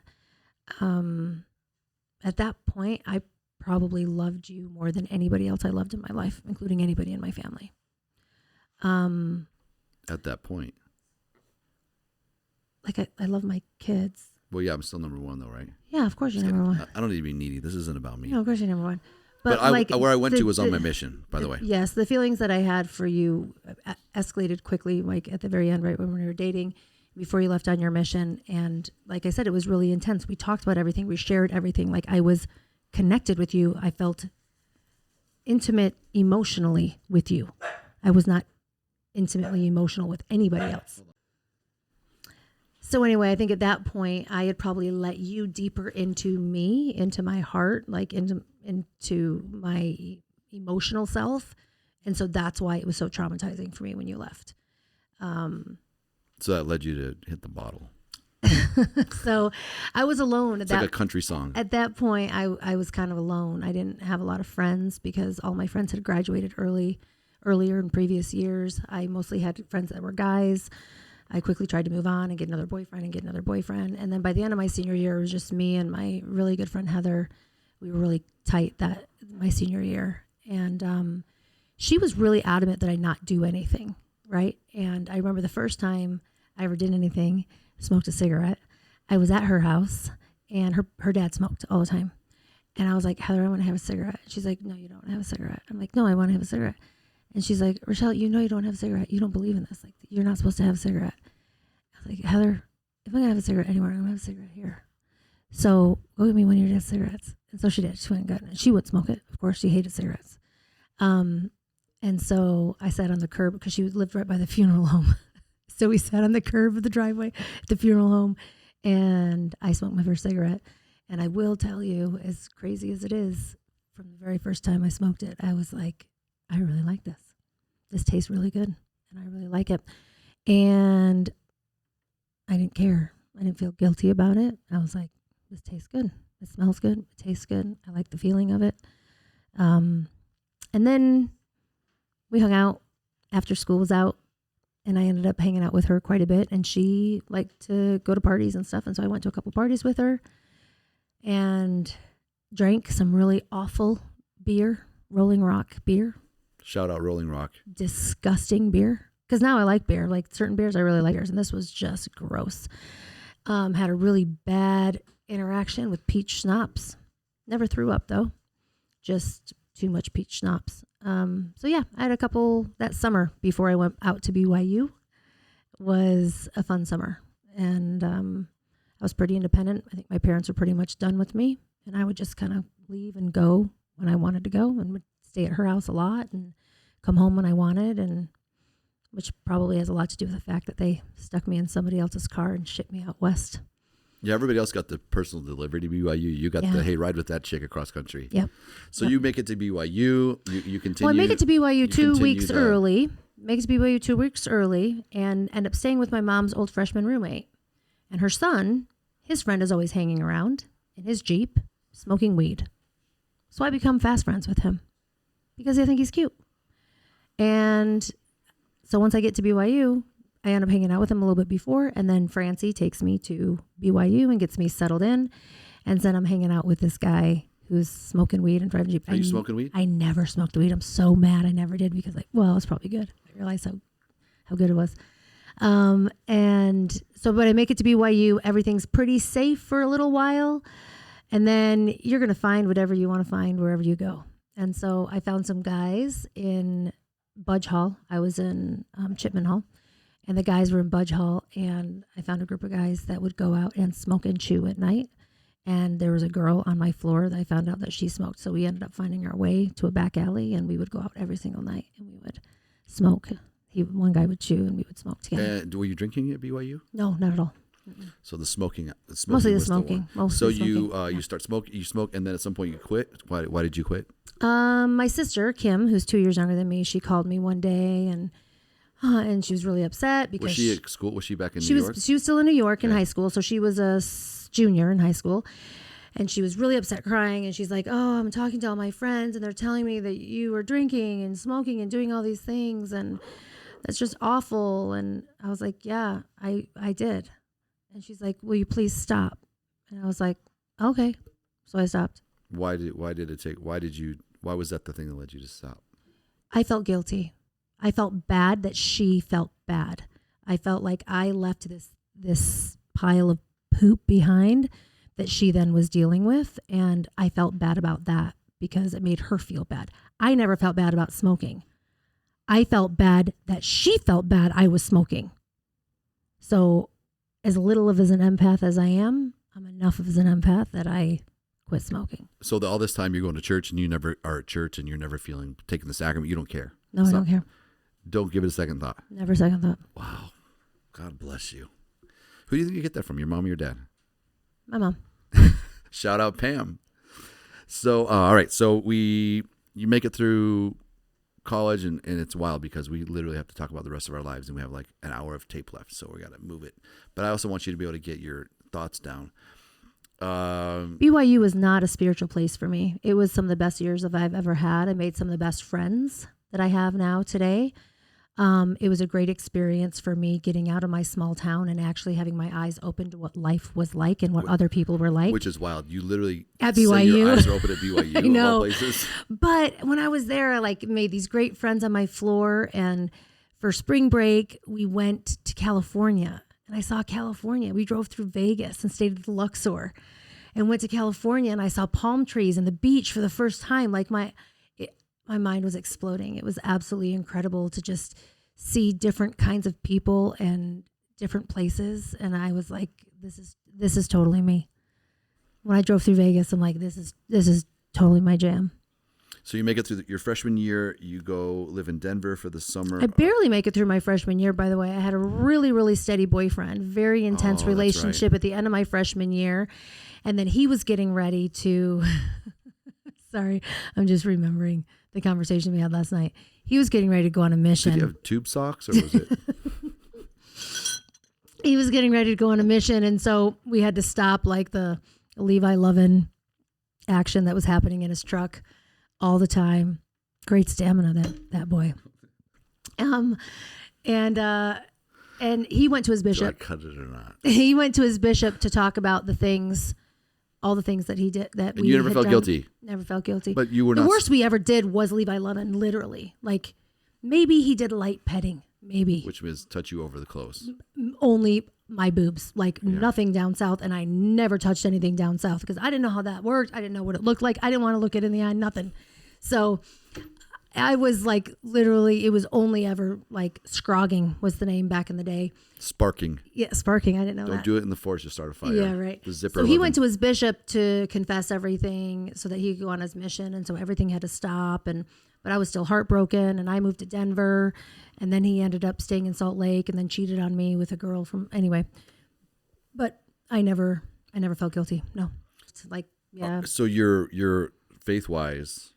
At that point, I probably loved you more than anybody else I loved in my life, including anybody in my family. At that point. Like I love my kids. Well, yeah, I'm still number one though, right? Yeah, of course you're number one. I don't need to be needy. This isn't about me. No, of course you're number one. But where I went to was on my mission, by the way. Yes, the feelings that I had for you escalated quickly, like at the very end, right when we were dating, before you left on your mission. And like I said, it was really intense. We talked about everything. We shared everything. Like I was connected with you. I felt intimate emotionally with you. I was not intimately emotional with anybody else. So anyway, I think at that point, I had probably let you deeper into me, into my heart, like into my emotional self. And so that's why it was so traumatizing for me when you left. So that led you to hit the bottle. So I was alone. It's like a country song. At that point, I was kind of alone. I didn't have a lot of friends because all my friends had graduated earlier in previous years. I mostly had friends that were guys. I quickly tried to move on and get another boyfriend. And then by the end of my senior year, it was just me and my really good friend, Heather. We were really tight my senior year. And she was really adamant that I not do anything, right? And I remember the first time I ever did anything, smoked a cigarette. I was at her house, and her dad smoked all the time. And I was like, Heather, I want to have a cigarette. She's like, no, you don't have a cigarette. I'm like, no, I want to have a cigarette. And she's like, Rachelle, you know you don't have a cigarette. You don't believe in this. Like, you're not supposed to have a cigarette. I was like, Heather, if I'm going to have a cigarette anywhere, I'm going to have a cigarette here. So go get me one of your dad's cigarettes. And so she did. She went and got it. She wouldn't smoke it. Of course, she hated cigarettes. And so I sat on the curb because she lived right by the funeral home. So we sat on the curb of the driveway at the funeral home, and I smoked my first cigarette. And I will tell you, as crazy as it is, from the very first time I smoked it, I was like, I really like this. This tastes really good, and I really like it. And I didn't care. I didn't feel guilty about it. I was like, this tastes good. It smells good. It tastes good. I like the feeling of it. And then we hung out after school was out, and I ended up hanging out with her quite a bit. And she liked to go to parties and stuff. And so I went to a couple parties with her and drank some really awful beer, Rolling Rock beer. Shout out Rolling Rock. Disgusting beer. Because now I like beer. Like certain beers, I really like beers. And this was just gross. Had a really bad interaction with peach schnapps. Never threw up though. Just too much peach schnapps. So yeah, I had a couple that summer before I went out to BYU. Was a fun summer. And I was pretty independent. I think my parents were pretty much done with me. And I would just kind of leave and go when I wanted to go, and would stay at her house a lot and come home when I wanted, and which probably has a lot to do with the fact that they stuck me in somebody else's car and shipped me out west. Yeah, everybody else got the personal delivery to BYU. You got the, hey, ride with that chick across country. Yep. So you make it to BYU. You continue. Well, I make it to BYU 2 weeks early. Make it to BYU 2 weeks early, and end up staying with my mom's old freshman roommate. And her son, his friend is always hanging around in his Jeep, smoking weed. So I become fast friends with him because I think he's cute. And so once I get to BYU, I end up hanging out with him a little bit before, and then Francie takes me to BYU and gets me settled in. And then I'm hanging out with this guy who's smoking weed and driving Jeep. Are you smoking weed? I never smoked weed. I'm so mad I never did because it's probably good. I realized how good it was. And so, but I make it to BYU. Everything's pretty safe for a little while. And then you're going to find whatever you want to find wherever you go. And so I found some guys in Budge Hall. I was in Chipman Hall. And the guys were in Budge Hall, and I found a group of guys that would go out and smoke and chew at night. And there was a girl on my floor that I found out that she smoked. So we ended up finding our way to a back alley, and we would go out every single night and we would smoke. One guy would chew and we would smoke together. And were you drinking at BYU? No, not at all. So the smoking Mostly the was smoking. one. Mostly So smoking. you start smoke, you smoke, and then at some point you quit. Why did you quit? My sister, Kim, who's 2 years younger than me, she called me one day and she was really upset because Was she at school? Was she back in she New was York? she was still in New York in Okay. high school, so she was a junior in high school, and she was really upset, crying, and she's like, "Oh, I'm talking to all my friends, and they're telling me that you were drinking and smoking and doing all these things, and that's just awful." And I was like, "Yeah, I did." And she's like, "Will you please stop?" And I was like, "Okay." So I stopped. Why was that the thing that led you to stop? I felt guilty. I felt bad that she felt bad. I felt like I left this pile of poop behind that she then was dealing with, and I felt bad about that because it made her feel bad. I never felt bad about smoking. I felt bad that she felt bad I was smoking. So as little of an empath as I am, I'm enough of an empath that I quit smoking. So all this time you're going to church and you never are at church and you're never taking the sacrament. You don't care. No, I don't care. Don't give it a second thought. Never second thought. Wow. God bless you. Who do you think you get that from? Your mom or your dad? My mom. Shout out Pam. So, all right. So you make it through college and it's wild because we literally have to talk about the rest of our lives and we have like an hour of tape left. So we got to move it. But I also want you to be able to get your thoughts down. BYU was not a spiritual place for me. It was some of the best years that I've ever had. I made some of the best friends that I have now today. It was a great experience for me getting out of my small town and actually having my eyes open to what life was like and what other people were like. Which is wild. You literally at say BYU. your eyes are open at BYU. I know. Of all places. But when I was there, I made these great friends on my floor. And for spring break, we went to California. And I saw California. We drove through Vegas and stayed at the Luxor and went to California. And I saw palm trees and the beach for the first time. My mind was exploding. It was absolutely incredible to just see different kinds of people and different places. And I was like, this is totally me. When I drove through Vegas, I'm like, this is totally my jam. So you make it through your freshman year. You go live in Denver for the summer. I barely make it through my freshman year, by the way. I had a really, really steady boyfriend, very intense relationship at the end of my freshman year. And then he was getting ready to, sorry, I'm just remembering the conversation we had last night. He was getting ready to go on a mission. Did you have tube socks or was it? He was getting ready to go on a mission. And so we had to stop the Levi Lovin action that was happening in his truck all the time. Great stamina, that boy. And he went to his bishop. Do I cut it or not? He went to his bishop to talk about all the things that he did. That And you never felt guilty? Never felt guilty. But you were the not. worst we ever did was Levi Lovin, literally. Maybe he did light petting. Maybe. Which means touch you over the clothes. Only my boobs, nothing down south. And I never touched anything down south because I didn't know how that worked. I didn't know what it looked like. I didn't want to look it in the eye, nothing. So I was literally, it was only ever scrogging was the name back in the day. Sparking. Yeah, sparking. I didn't know that. Don't do it in the force. You'll start a fire. Yeah, right. The zipper. So he went to his bishop to confess everything so that he could go on his mission. And so everything had to stop. But I was still heartbroken and I moved to Denver and then he ended up staying in Salt Lake and then cheated on me with a girl anyway. But I never felt guilty. No. It's yeah. So you're faith-wise,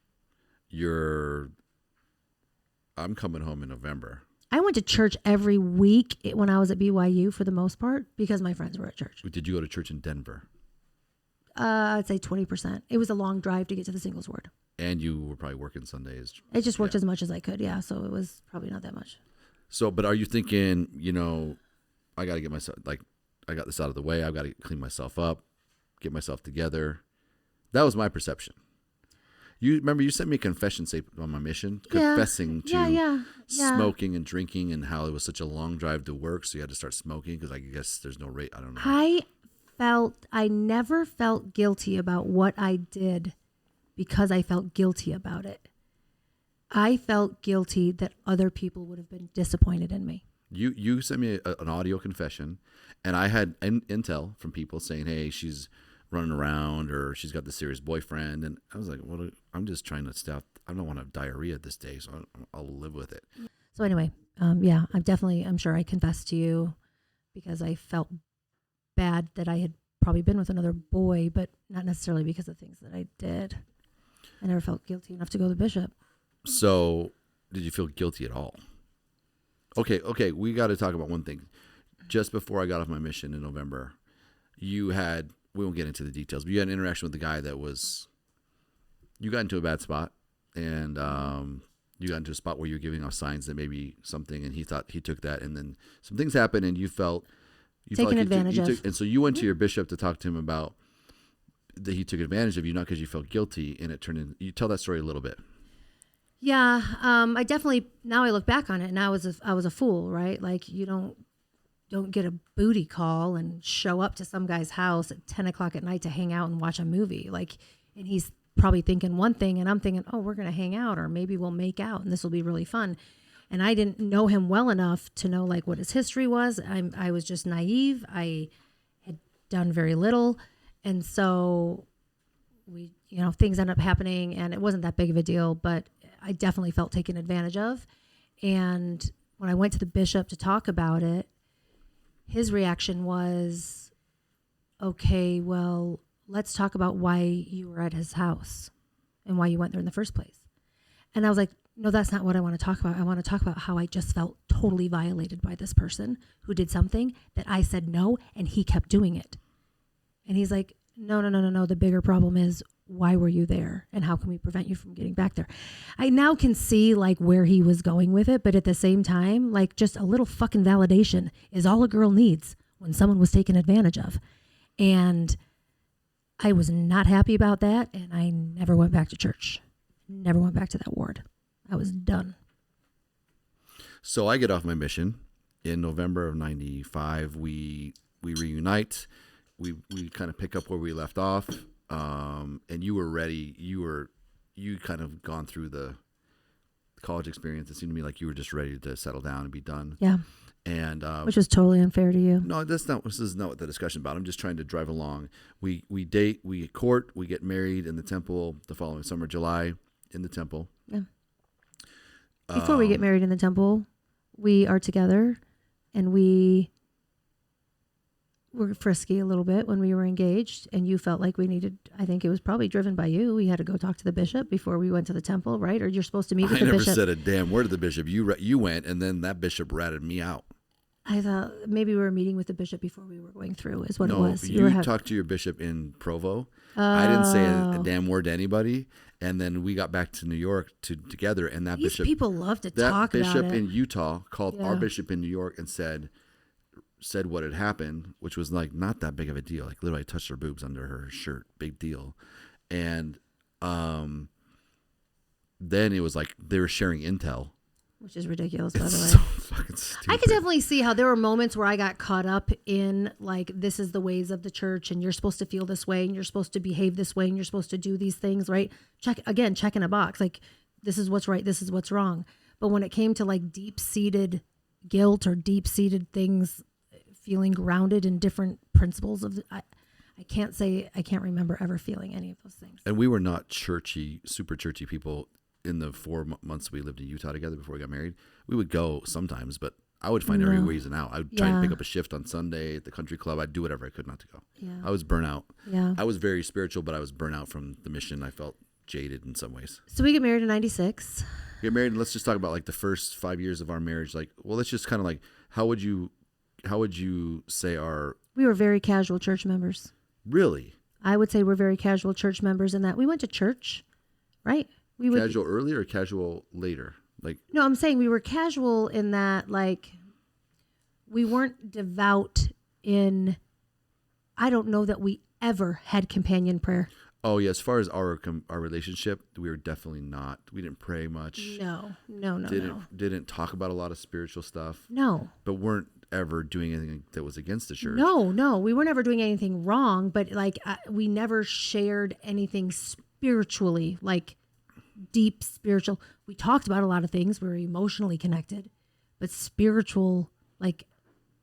I'm coming home in November. I went to church every week when I was at BYU for the most part because my friends were at church. Did you go to church in Denver? I'd say 20%. It was a long drive to get to the singles ward. And you were probably working Sundays. I just worked as much as I could. Yeah. So it was probably not that much. So, but are you thinking, I got to get myself, I got this out of the way. I've got to clean myself up, get myself together. That was my perception. You remember you sent me a confession tape on my mission, confessing to smoking and drinking and how it was such a long drive to work. So you had to start smoking because I guess there's no rate. I don't know. I never felt guilty about what I did because I felt guilty about it. I felt guilty that other people would have been disappointed in me. You sent me an audio confession, and I had intel from people saying, "Hey, she's running around, or she's got this serious boyfriend." And I was like, "Well, I'm just trying to stop. I don't want to have diarrhea this day, so I'll live with it." So anyway, yeah, I'm sure I confessed to you because I felt bad that I had probably been with another boy, but not necessarily because of things that I did. I never felt guilty enough to go to the bishop. So, did you feel guilty at all? Okay, we got to talk about one thing. Just before I got off my mission in November, we won't get into the details, but you had an interaction with the guy you got into a bad spot, and you got into a spot where you were giving off signs that maybe something, and he thought he took that, and then some things happened, and you felt taken advantage of. And so you went to your bishop to talk to him about that he took advantage of you, not because you felt guilty, and it turned in. You tell that story a little bit. Yeah, I definitely, now I look back on it, and I was a fool, right? Like, you don't get a booty call and show up to some guy's house at 10 o'clock at night to hang out and watch a movie. Like, and he's probably thinking one thing, and I'm thinking, oh, we're going to hang out, or maybe we'll make out, and this will be really fun. And I didn't know him well enough to know like what his history was. I was just naive. I had done very little. And so things ended up happening, and it wasn't that big of a deal, but I definitely felt taken advantage of. And when I went to the bishop to talk about it, his reaction was, okay, well, let's talk about why you were at his house and why you went there in the first place. And I was like, no, that's not what I want to talk about. I want to talk about how I just felt totally violated by this person who did something that I said no, and he kept doing it. And he's like, no. The bigger problem is, why were you there? And how can we prevent you from getting back there? I now can see like where he was going with it. But at the same time, like just a little fucking validation is all a girl needs when someone was taken advantage of. And I was not happy about that. And I never went back to church. Never went back to that ward. I was done. So I get off my mission in November of 95. We reunite. We kind of pick up where we left off. And you were ready. You kind of gone through the college experience. It seemed to me like you were just ready to settle down and be done. Yeah. And which was totally unfair to you. No, this is not what the discussion about. I'm just trying to drive along. We date, we court, we get married in the temple the following summer, July, in the temple. Yeah. Before we get married in the temple, we are together, and we were frisky a little bit when we were engaged, and you felt like we needed, I think it was probably driven by you. We had to go talk to the bishop before we went to the temple, right? Or you're supposed to meet with the bishop. I never said a damn word to the bishop. You went, and then that bishop ratted me out. I thought maybe we were meeting with the bishop before we were going through is what it was. You talked to your bishop in Provo. I didn't say a damn word to anybody. And then we got back to New York together, and that bishop. People love to talk about it. That bishop in Utah called our bishop in New York and said what had happened, which was like not that big of a deal. Like literally, I touched her boobs under her shirt, big deal. And then it was like they were sharing intel. Which is ridiculous, by the way. So fucking stupid. I could definitely see how there were moments where I got caught up in like, this is the ways of the church, and you're supposed to feel this way, and you're supposed to behave this way, and you're supposed to do these things, right? Checking a box. Like, this is what's right, this is what's wrong. But when it came to like deep-seated guilt or deep-seated things, feeling grounded in different principles of I can't remember ever feeling any of those things. And we were not super churchy people. In the 4 months we lived in Utah together before we got married, we would go sometimes, but I would find every reason out. I would try and pick up a shift on Sunday at the country club. I'd do whatever I could not to go. Yeah. I was burnt out. Yeah. I was very spiritual, but I was burnt out from the mission. I felt jaded in some ways. So we get married in 96. Get married, and let's just talk about like the first 5 years of our marriage. Like, well, let's just kind of like, how would you say we were very casual church members. Really? I would say we're very casual church members in that we went to church, right? Casual earlier or casual later? Like, no, I'm saying we were casual in that, like, we weren't devout in, I don't know that we ever had companion prayer. Oh, yeah. As far as our relationship, we were definitely not. We didn't pray much. No. Didn't talk about a lot of spiritual stuff. No. But weren't ever doing anything that was against the church. No. We were never doing anything wrong, but, like, we never shared anything spiritually, like, deep spiritual. We talked about a lot of things. We were emotionally connected, but spiritual Like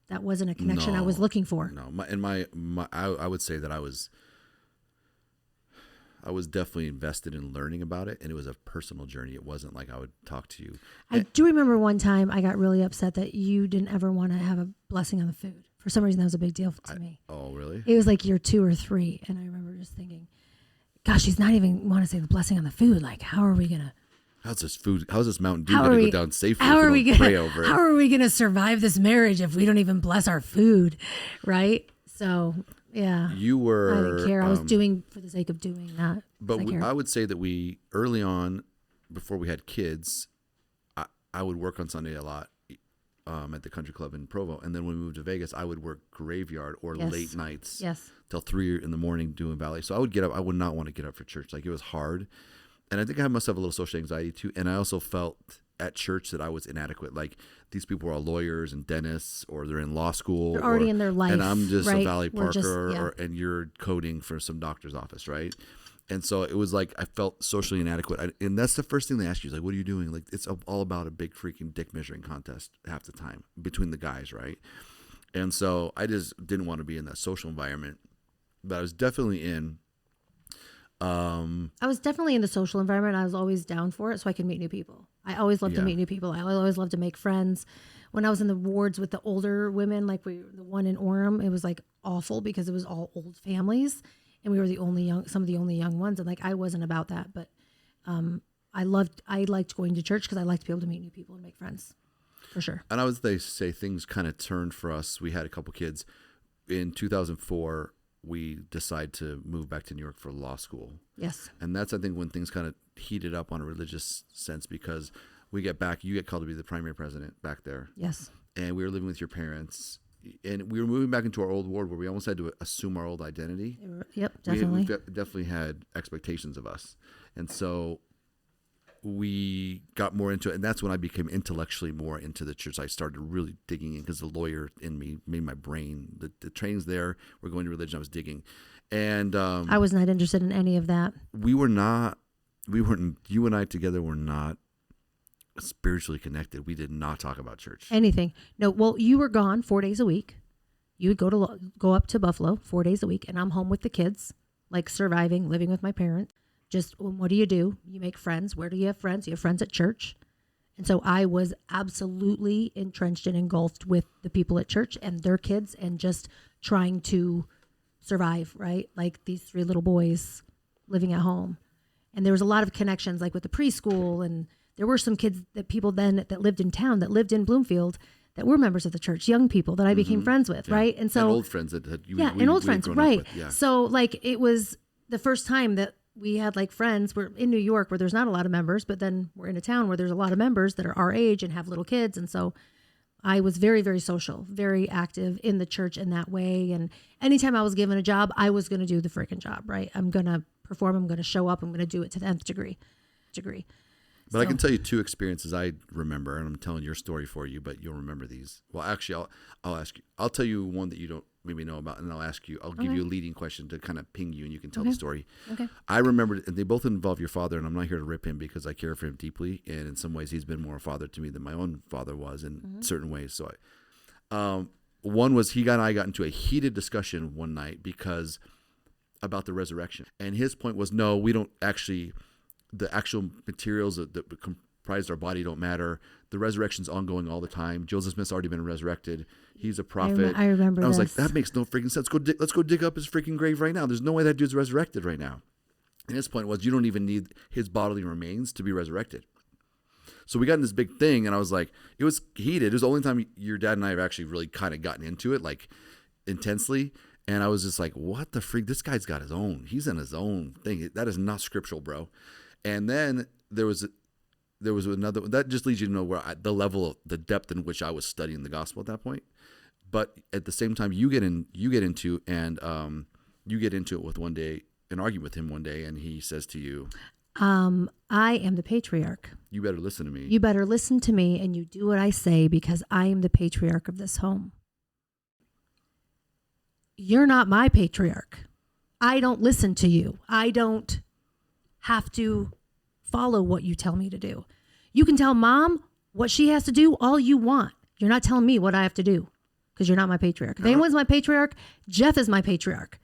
that wasn't a connection I was No, looking for. No, I would say that I was definitely invested in learning about it, and it was a personal journey. It wasn't like I would talk to you. I do remember one time I got really upset that you didn't ever want to have a blessing on the food. For some reason, that was a big deal to me. Oh, really? It was like year 2 or 3, and I remember just thinking, gosh, he's not even want to say the blessing on the food. Like, how are we going to... How's this Mountain Dew going to go down safely if we don't pray over it? How are we going to survive this marriage if we don't even bless our food, right? So, yeah. You were... I didn't care. I was doing for the sake of doing that. But I would say that we, early on, before we had kids, I would work on Sunday a lot at the country club in Provo. And then when we moved to Vegas, I would work graveyard or late nights till 3 in the morning doing ballet. So I would get up. I would not want to get up for church. Like, it was hard. And I think I must have a little social anxiety too. And I also felt at church that I was inadequate. Like, these people are all lawyers and dentists, or they're in law school. They're already in their life. And I'm just right? a valet parker, and you're coding for some doctor's office, right? And so it was like I felt socially inadequate. And that's the first thing they ask you is like, what are you doing? Like, it's all about a big freaking dick measuring contest half the time between the guys, right? And so I just didn't want to be in that social environment. But I was definitely in... I was definitely in the social environment. I was always down for it so I could meet new people. I always loved to meet new people. I always loved to make friends. When I was in the wards with the older women, like the one in Orem, it was like awful because it was all old families and we were some of the only young ones. And like, I wasn't about that, but I liked going to church because I liked to be able to meet new people and make friends, for sure. And I would say things kind of turned for us. We had a couple kids. In 2004, we decided to move back to New York for law school. Yes. And that's, I think, when things kind of heated up on a religious sense, because we get back, you get called to be the primary president back there. Yes. And we were living with your parents. And we were moving back into our old ward where we almost had to assume our old identity. Yep, definitely. We definitely had expectations of us. And so we got more into it. And that's when I became intellectually more into the church. I started really digging in because the lawyer in me made my brain. The training's there. We're going to religion. I was digging. And I was not interested in any of that. You and I together were not spiritually connected. We did not talk about church. Anything. No, well, you were gone 4 days a week. You would go up to Buffalo 4 days a week, and I'm home with the kids, like surviving, living with my parents. Just, what do? You make friends. Where do you have friends? You have friends at church. And so I was absolutely entrenched and engulfed with the people at church and their kids and just trying to survive, right? Like these 3 little boys living at home. And there was a lot of connections, like with the preschool, and there were some kids that lived in town, that lived in Bloomfield, that were members of the church, young people that I became friends with, right? And so, and old friends that old friends, right? Yeah. So like it was the first time that we had like friends. We're in New York where there's not a lot of members, but then we're in a town where there's a lot of members that are our age and have little kids, and so I was very, very social, very active in the church in that way. And anytime I was given a job, I was going to do the freaking job, right? I'm going to perform. I'm going to show up. I'm going to do it to the nth degree. But I can tell you 2 experiences I remember, and I'm telling your story for you, but you'll remember these. Well, actually, I'll ask you. I'll tell you one that you don't maybe know about, and I'll ask you. I'll give you a leading question to kind of ping you, and you can tell the story. Okay. I remember, and they both involve your father, and I'm not here to rip him because I care for him deeply, and in some ways he's been more a father to me than my own father was in certain ways. So one was he and I got into a heated discussion one night about the resurrection, and his point was, no, we don't actually... The actual materials that comprise our body don't matter. The resurrection's ongoing all the time. Joseph Smith's already been resurrected. He's a prophet. I remember and I was this. like, that makes no freaking sense. Let's go dig up his freaking grave right now. There's no way that dude's resurrected right now. And his point was, you don't even need his bodily remains to be resurrected. So we got in this big thing, and I was like, it was heated. It was the only time your dad and I have actually really kind of gotten into it, like intensely. And I was just like, what the freak? This guy's got his own. He's in his own thing. That is not scriptural, bro. And then there was another. That just leads you to know where the depth in which I was studying the gospel at that point. But at the same time, you get into it with one day, an argument with him one day, and he says to you, I am the patriarch. You better listen to me. You better listen to me, and you do what I say because I am the patriarch of this home. You're not my patriarch. I don't listen to you. I don't have to follow what you tell me to do. You can tell mom what she has to do all you want. You're not telling me what I have to do because you're not my patriarch. If anyone's my patriarch, Jeff is my patriarch.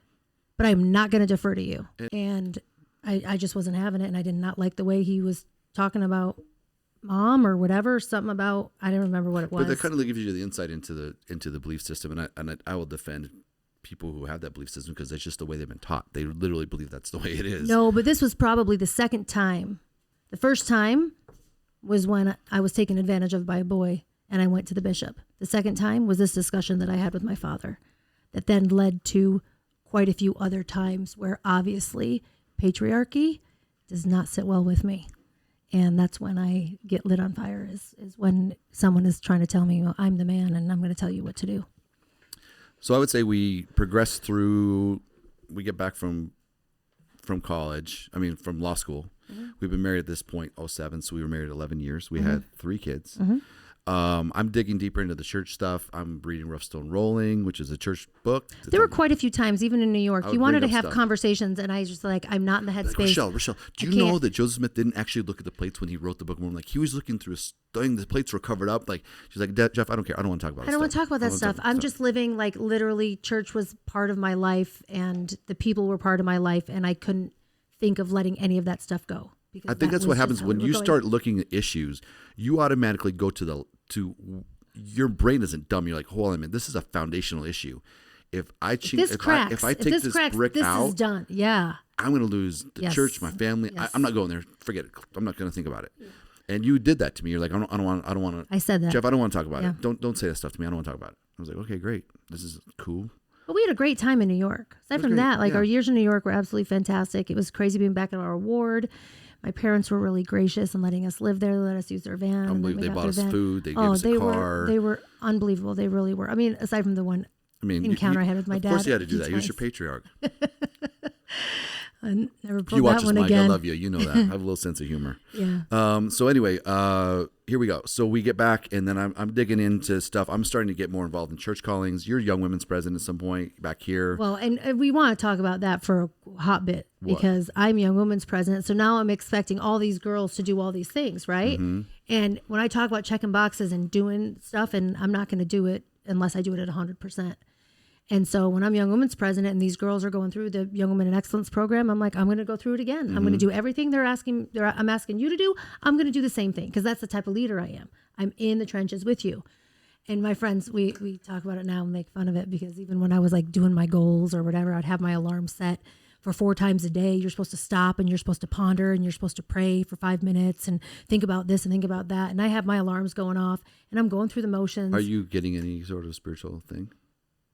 But I'm not going to defer to you. And I just wasn't having it. And I did not like the way he was talking about mom or whatever. Something about, I don't remember what it was. But that kind of gives you the insight into the belief system. And I will defend people who have that belief system because that's just the way they've been taught. They literally believe that's the way it is. No, but this was probably the second time. The first time was when I was taken advantage of by a boy and I went to the bishop. The second time was this discussion that I had with my father that then led to quite a few other times where obviously patriarchy does not sit well with me. And that's when I get lit on fire is when someone is trying to tell me, well, I'm the man and I'm going to tell you what to do. So I would say we progress through, we get back from college, from law school. Mm-hmm. We've been married at this point, 07, so we were married 11 years. We had 3 kids. Mm-hmm. I'm digging deeper into the church stuff. I'm reading Rough Stone Rolling, which is a church book. There were quite a few times, even in New York, you wanted to have conversations, and I was just like, I'm not in the headspace. Rachelle, do you know that Joseph Smith didn't actually look at the plates when he wrote the Book of Mormon? Like, he was looking through his thing, the plates were covered up. Like, she's like, Jeff, I don't care. I don't want to talk about that. I don't want to talk about that stuff. I'm just living, like, literally, church was part of my life, and the people were part of my life, and I couldn't think of letting any of that stuff go. I think that's what happens when you start looking at issues. You automatically go to your brain isn't dumb. You're like, hold on a minute, this is a foundational issue. If I take this brick out, this is done. Yeah, I'm going to lose the church, my family. Yes. I'm not going there. Forget it. I'm not going to think about it. Yeah. And you did that to me. You're like, I don't want to. I said that, Jeff. I don't want to talk about it. Don't say that stuff to me. I don't want to talk about it. I was like, okay, great. This is cool. But we had a great time in New York. Aside from that, our years in New York were absolutely fantastic. It was crazy being back at our ward. My parents were really gracious in letting us live there. They let us use their van. Unbelievable. They bought us food. They gave us a car. They were unbelievable. They really were. Aside from the one encounter I had with my dad. Of course you had to do that. He was your patriarch. I never pulled you watch that one this, Mike, again. I love you. You know that. I have a little sense of humor. Yeah. So anyway, here we go. So we get back, and then I'm digging into stuff. I'm starting to get more involved in church callings. You're young women's president at some point back here. Well, and we want to talk about that for a hot bit because I'm young women's president. So now I'm expecting all these girls to do all these things, right? Mm-hmm. And when I talk about checking boxes and doing stuff, and I'm not going to do it unless I do it at 100%. And so when I'm Young Women's President and these girls are going through the Young Women in Excellence program, I'm like, I'm going to go through it again. Mm-hmm. I'm going to do everything I'm asking you to do. I'm going to do the same thing because that's the type of leader I am. I'm in the trenches with you. And my friends, we talk about it now and make fun of it because even when I was like doing my goals or whatever, I'd have my alarm set for 4 times a day. You're supposed to stop and you're supposed to ponder and you're supposed to pray for 5 minutes and think about this and think about that. And I have my alarms going off and I'm going through the motions. Are you getting any sort of spiritual thing?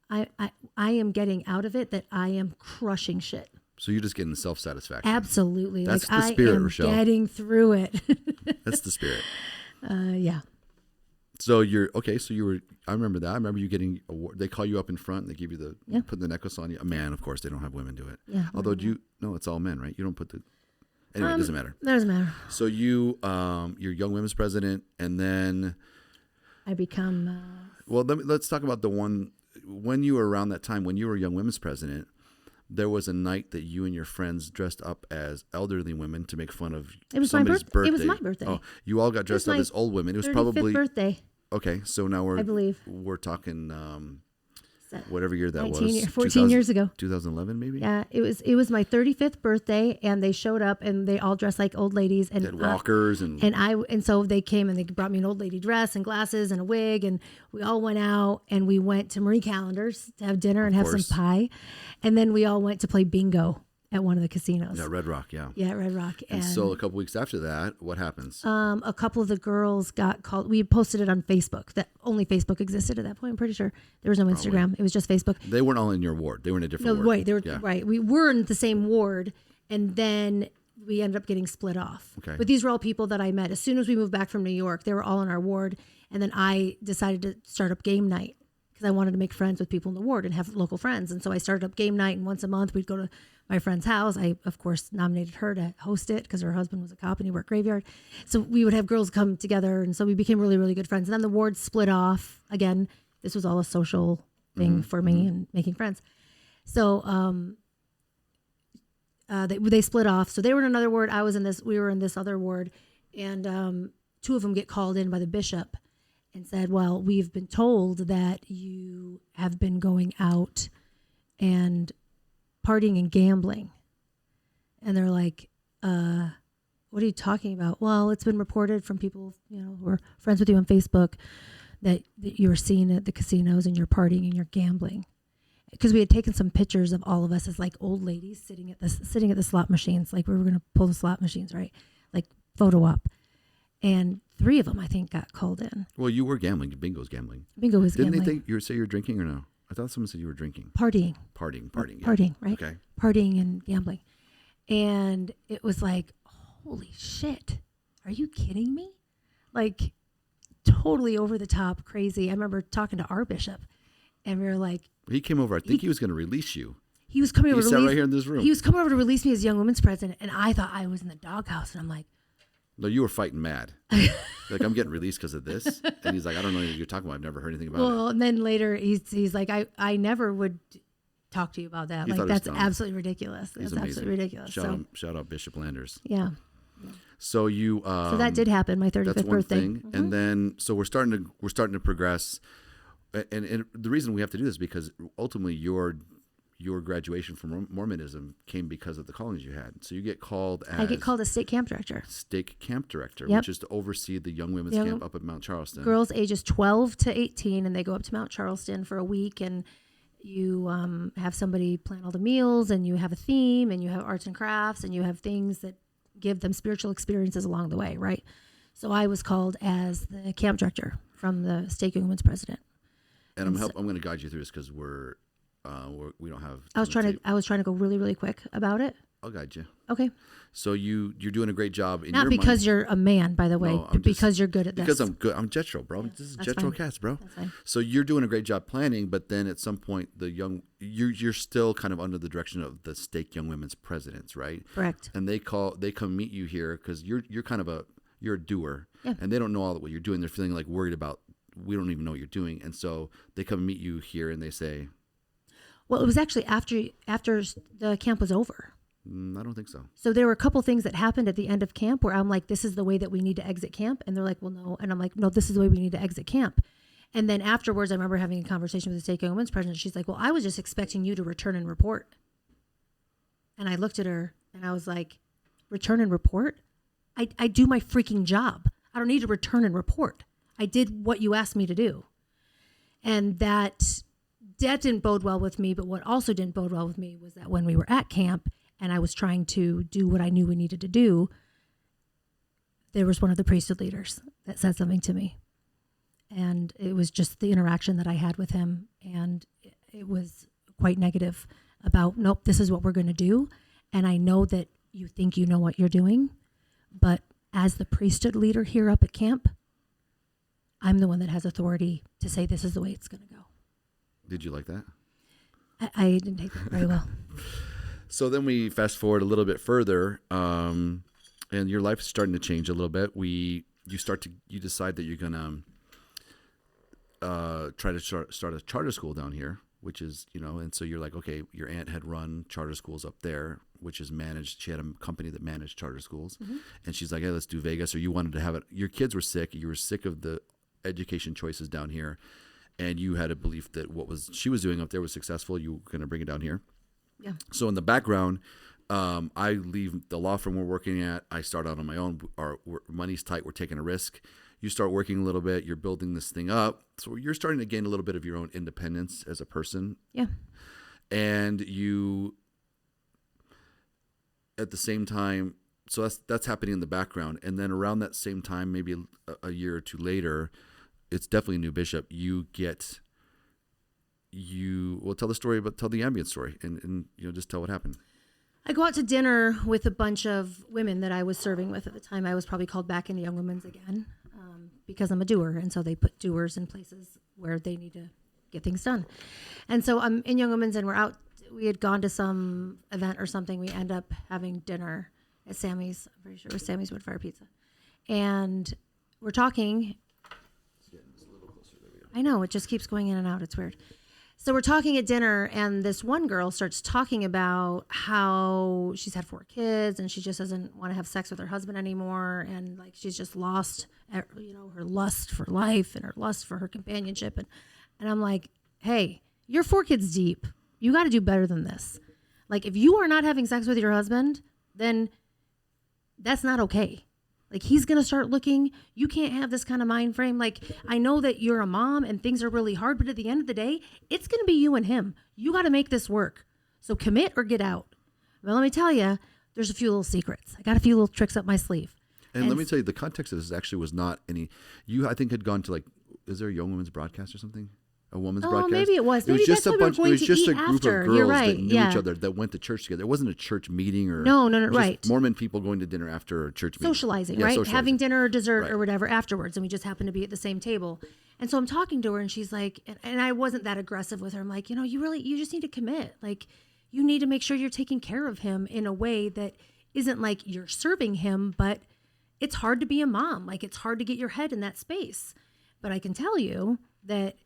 I am getting out of it that I am crushing shit. So you're just getting the self-satisfaction. Absolutely. That's the spirit, Rachelle. Getting through it. That's the spirit. Yeah. So I remember that. I remember you getting award. They call you up in front and they give you put the necklace on you. A man, of course, they don't have women do it. Yeah. Although it's all men, right? You don't put anyway, it doesn't matter. That doesn't matter. So you're Young Women's President and then I become, let's talk about the one, when you were around that time, when you were Young Women's President, there was a night that you and your friends dressed up as elderly women to make fun of somebody's birthday. It was my birthday. Oh, you all got dressed up as old women. It was probably birthday. Okay, so now I believe we're talking whatever year that 14 years ago. 2011 maybe? Yeah, it was my 35th birthday and they showed up and they all dressed like old ladies and had walkers and so they came and they brought me an old lady dress and glasses and a wig and we all went out and we went to Marie Callender's to have dinner and have some pie. And then we all went to play bingo at one of the casinos. Yeah, Red Rock, yeah. Yeah, Red Rock. And so a couple weeks after that, what happens? A couple of the girls got called. We posted it on Facebook. That only Facebook existed at that point, I'm pretty sure. There was no Instagram. It was just Facebook. They weren't all in your ward. They were in a different ward. Right. They were right. We were in the same ward and then we ended up getting split off. Okay. But these were all people that I met. As soon as we moved back from New York, they were all in our ward. And then I decided to start up game night because I wanted to make friends with people in the ward and have local friends. And so I started up game night and once a month we'd go to my friend's house. I, of course, nominated her to host it because her husband was a cop and he worked graveyard. So we would have girls come together. And so we became really, really good friends. And then the ward split off. Again, this was all a social thing for me and making friends. So they split off. So they were in another ward. We were in this other ward. And 2 of them get called in by the bishop. and said, well, we've been told that you have been going out and partying and gambling. And they're like, what are you talking about? Well, it's been reported from people, who are friends with you on Facebook that you were seen at the casinos and you're partying and you're gambling. Because we had taken some pictures of all of us as like old ladies sitting at the slot machines, like we were going to pull the slot machines, right? Like photo op. And 3 of them, I think, got called in. Well, you were gambling. Bingo's gambling. Bingo was Didn't gambling. they think you say you're drinking or no? I thought someone said you were drinking. Partying. Partying, yeah. Partying, right? Okay. Partying and gambling. And it was like, holy shit. Are you kidding me? Like, totally over the top, crazy. I remember talking to our bishop, and we were like, He came over. I think he was going to release you. he was coming over He to sat release right here in this room. He was coming over to release me as young women's president, and I thought I was in the doghouse, and I'm like, No, you were fighting mad. Like, I'm getting released because of this. And he's like, I don't know what you're talking about. I've never heard anything about well, and then later he's like, I never would talk to you about that. He Like, thought it was that's dumb. absolutely ridiculous. He's That's amazing. absolutely ridiculous. Shout out Bishop Landers. Yeah. So you. So that did happen. My 35th That's one birthday. thing. Mhm. And then, so we're starting to progress. And the reason we have to do this is because ultimately your graduation from Mormonism came because of the callings you had. So you get called as I get called a state camp director. stake camp director, Yep. which is to oversee the young women's Young- camp up at Mount Charleston. Girls ages 12 to 18, and they go up to Mount Charleston for a week, and you have somebody plan all the meals, and you have a theme, and you have arts and crafts, and you have things that give them spiritual experiences along the way, right? So I was called as the camp director from the Stake Young Women's president. And I'm going to guide you through this because we don't have. I was trying to go really, really quick about it. I'll guide you. Okay. So you're doing a great job in Not your because mind. you're a man, by the way, No, but because you're good at this. Because I'm good. I'm Jetro, bro. Yeah, This is that's Jetro fine. Cats, bro. That's fine. So you're doing a great job planning, but then at some point you're still kind of under the direction of the Stake Young Women's presidents, right? Correct. And they come meet you here because you're kind of a doer, Yeah. and they don't know all what you're doing. They're feeling like worried about, we don't even know what you're doing, and so they come meet you here and they say, Well, it was actually after the camp was over. I don't think so. So there were a couple things that happened at the end of camp where I'm like, this is the way that we need to exit camp. And they're like, well, no. And I'm like, no, this is the way we need to exit camp. And then afterwards, I remember having a conversation with the Stake Young Women's president. She's like, well, I was just expecting you to return and report. And I looked at her and I was like, return and report? I do my freaking job. I don't need to return and report. I did what you asked me to do. And that didn't bode well with me. But what also didn't bode well with me was that when we were at camp, and I was trying to do what I knew we needed to do, there was one of the priesthood leaders that said something to me. And it was just the interaction that I had with him. And it was quite negative about, nope, this is what we're going to do. And I know that you think you know what you're doing. But as the priesthood leader here up at camp, I'm the one that has authority to say this is the way it's going to go. Did you like that? I didn't take that very well. So then we fast forward a little bit further, and your life is starting to change a little bit. You decide that you're gonna try to start a charter school down here, which is, and so you're like, okay, your aunt had run charter schools up there, which is managed. She had a company that managed charter schools, and she's like, hey, let's do Vegas. Or you wanted to have it. Your kids were sick. You were sick of the education choices down here, and you had a belief that she was doing up there was successful. You were gonna bring it down here. Yeah. So in the background, I leave the law firm we're working at. I start out on my own. Our money's tight. We're taking a risk. You start working a little bit. You're building this thing up. So you're starting to gain a little bit of your own independence as a person. Yeah. And you, at the same time, so that's happening in the background. And then around that same time, maybe a year or two later, it's definitely a new bishop. Tell the story, but tell the Ambien story, and just tell what happened. I go out to dinner with a bunch of women that I was serving with at the time. I was probably called back into Young Women's again because I'm a doer, and so they put doers in places where they need to get things done. And so I'm in Young Women's, and we're out. We had gone to some event or something. We end up having dinner at Sammy's. I'm pretty sure it was Sammy's Woodfire Pizza, and we're talking. I know, it just keeps going in and out. It's weird. So we're talking at dinner, and this one girl starts talking about how she's had 4 kids and she just doesn't want to have sex with her husband anymore, and like she's just lost, her lust for life and her lust for her companionship, and I'm like, hey, you're 4 kids deep. You got to do better than this. Like, if you are not having sex with your husband, then that's not okay. Like, he's going to start looking. You can't have this kind of mind frame. Like, I know that you're a mom and things are really hard, but at the end of the day, it's going to be you and him. You got to make this work. So commit or get out. Well, let me tell you, there's a few little secrets. I got a few little tricks up my sleeve. And let me tell you, the context of this actually was not any, you, I think, had gone to like, is there a Young Women's Broadcast or something? A woman's broadcast? Oh, maybe it was. It was just a bunch. It was just a group after. of girls You're right. that knew each other that went to church together. It wasn't a church meeting or no, just right. Mormon people going to dinner after a church meeting. Socializing, Yeah, right? socializing. Having dinner or dessert Right. or whatever afterwards, and we just happened to be at the same table. And so I'm talking to her, and she's like, and I wasn't that aggressive with her. I'm like, you just need to commit. Like, you need to make sure you're taking care of him in a way that isn't like you're serving him, but it's hard to be a mom. Like, it's hard to get your head in that space. But I can tell you that,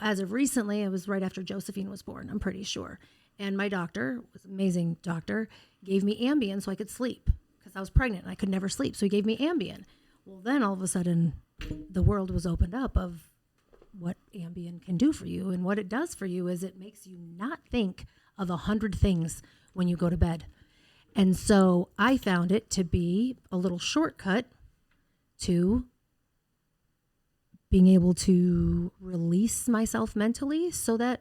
as of recently, it was right after Josephine was born, I'm pretty sure. And my doctor, was an amazing doctor, gave me Ambien so I could sleep because I was pregnant and I could never sleep. So he gave me Ambien. Well, then all of a sudden, the world was opened up of what Ambien can do for you. And what it does for you is it makes you not think of 100 things when you go to bed. And so I found it to be a little shortcut to being able to release myself mentally so that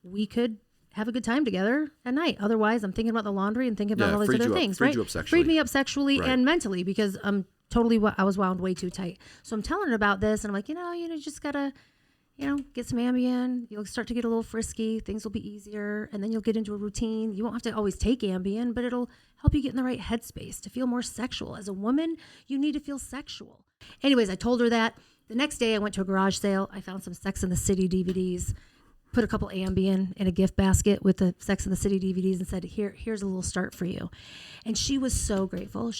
we could have a good time together at night. Otherwise, I'm thinking about the laundry and thinking about all these other things, right? You up sexually. Freed me up sexually Right. and mentally because I was wound way too tight. So I'm telling her about this and I'm like, you just gotta, get some Ambien. You'll start to get a little frisky. Things will be easier. And then you'll get into a routine. You won't have to always take Ambien, but it'll help you get in the right headspace to feel more sexual. As a woman, you need to feel sexual. Anyways, I told her that. The next day I went to a garage sale. I found some Sex and the City DVDs, put a couple Ambien in a gift basket with the Sex and the City DVDs and said, here's a little start for you. And she was so grateful.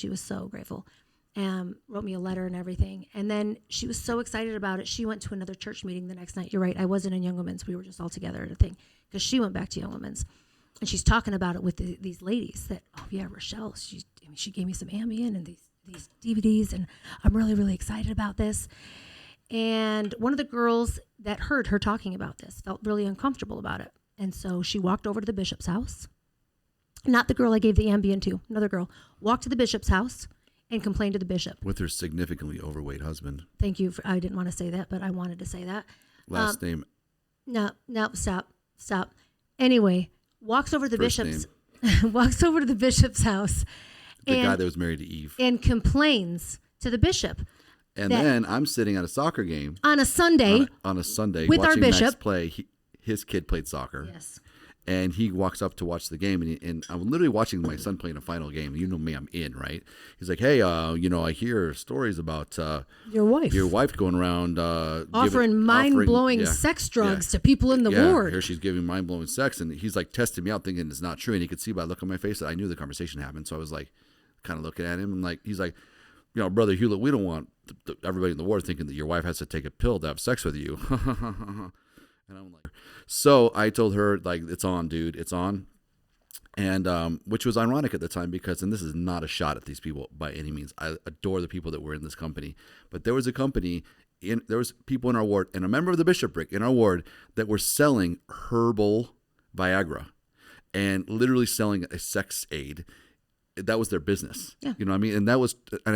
Wrote me a letter and everything. And then she was so excited about it. She went to another church meeting the next night. You're right. I wasn't in Young Women's. We were just all together at a thing because she went back to Young Women's. And she's talking about it with these ladies that, oh yeah, Rachelle, she gave me some Ambien and these DVDs and I'm really, really excited about this. And one of the girls that heard her talking about this felt really uncomfortable about it. And so she walked over to the bishop's house. Not the girl I gave the Ambien to, another girl. Walked to the bishop's house and complained to the bishop. With her significantly overweight husband. Thank you. I didn't want to say that, but I wanted to say that. Last name. No, stop. Anyway, walks over to the walks over to the bishop's house. The guy that was married to Eve. And complains to the bishop. And then I'm sitting at a soccer game on a Sunday. On a Sunday, with watching our bishop. Max play. His kid played soccer. Yes. And he walks up to watch the game, and I'm literally watching my son playing a final game. You know me, I'm in, right? He's like, hey, I hear stories about your wife going around offering mind-blowing sex drugs to people in the ward. Here she's giving mind-blowing sex, and he's like testing me out, thinking it's not true. And he could see by the look on my face that I knew the conversation happened. So I was like, kind of looking at him, and he's like, Brother Hulet, we don't want everybody in the ward thinking that your wife has to take a pill to have sex with you. And I'm like, so I told her, it's on, dude, it's on. And which was ironic at the time because, and this is not a shot at these people by any means. I adore the people that were in this company. But there was a company, there was people in our ward, and a member of the bishopric in our ward that were selling herbal Viagra and literally selling a sex aid. That was their business. Yeah. You know what I mean? And I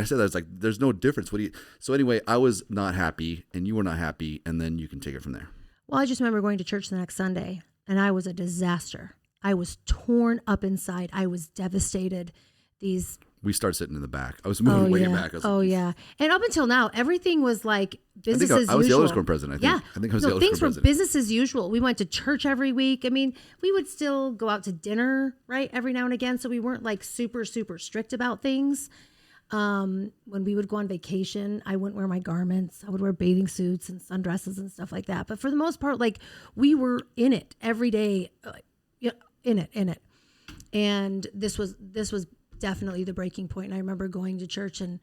said that, I was like, there's no difference. So anyway, I was not happy and you were not happy, and then you can take it from there. Well, I just remember going to church the next Sunday, and I was a disaster. I was torn up inside. I was devastated. We started sitting in the back. I was moving way back. Yeah. And up until now, everything was like business as usual. I was the elders quorum president, I think. Yeah. I think I was the elders things quorum were president. business as usual. We went to church every week. I mean, we would still go out to dinner, right, every now and again. So we weren't super, super strict about things. When we would go on vacation, I wouldn't wear my garments. I would wear bathing suits and sundresses and stuff like that. But for the most part, we were in it every day, in it. And this was definitely the breaking point. And I remember going to church and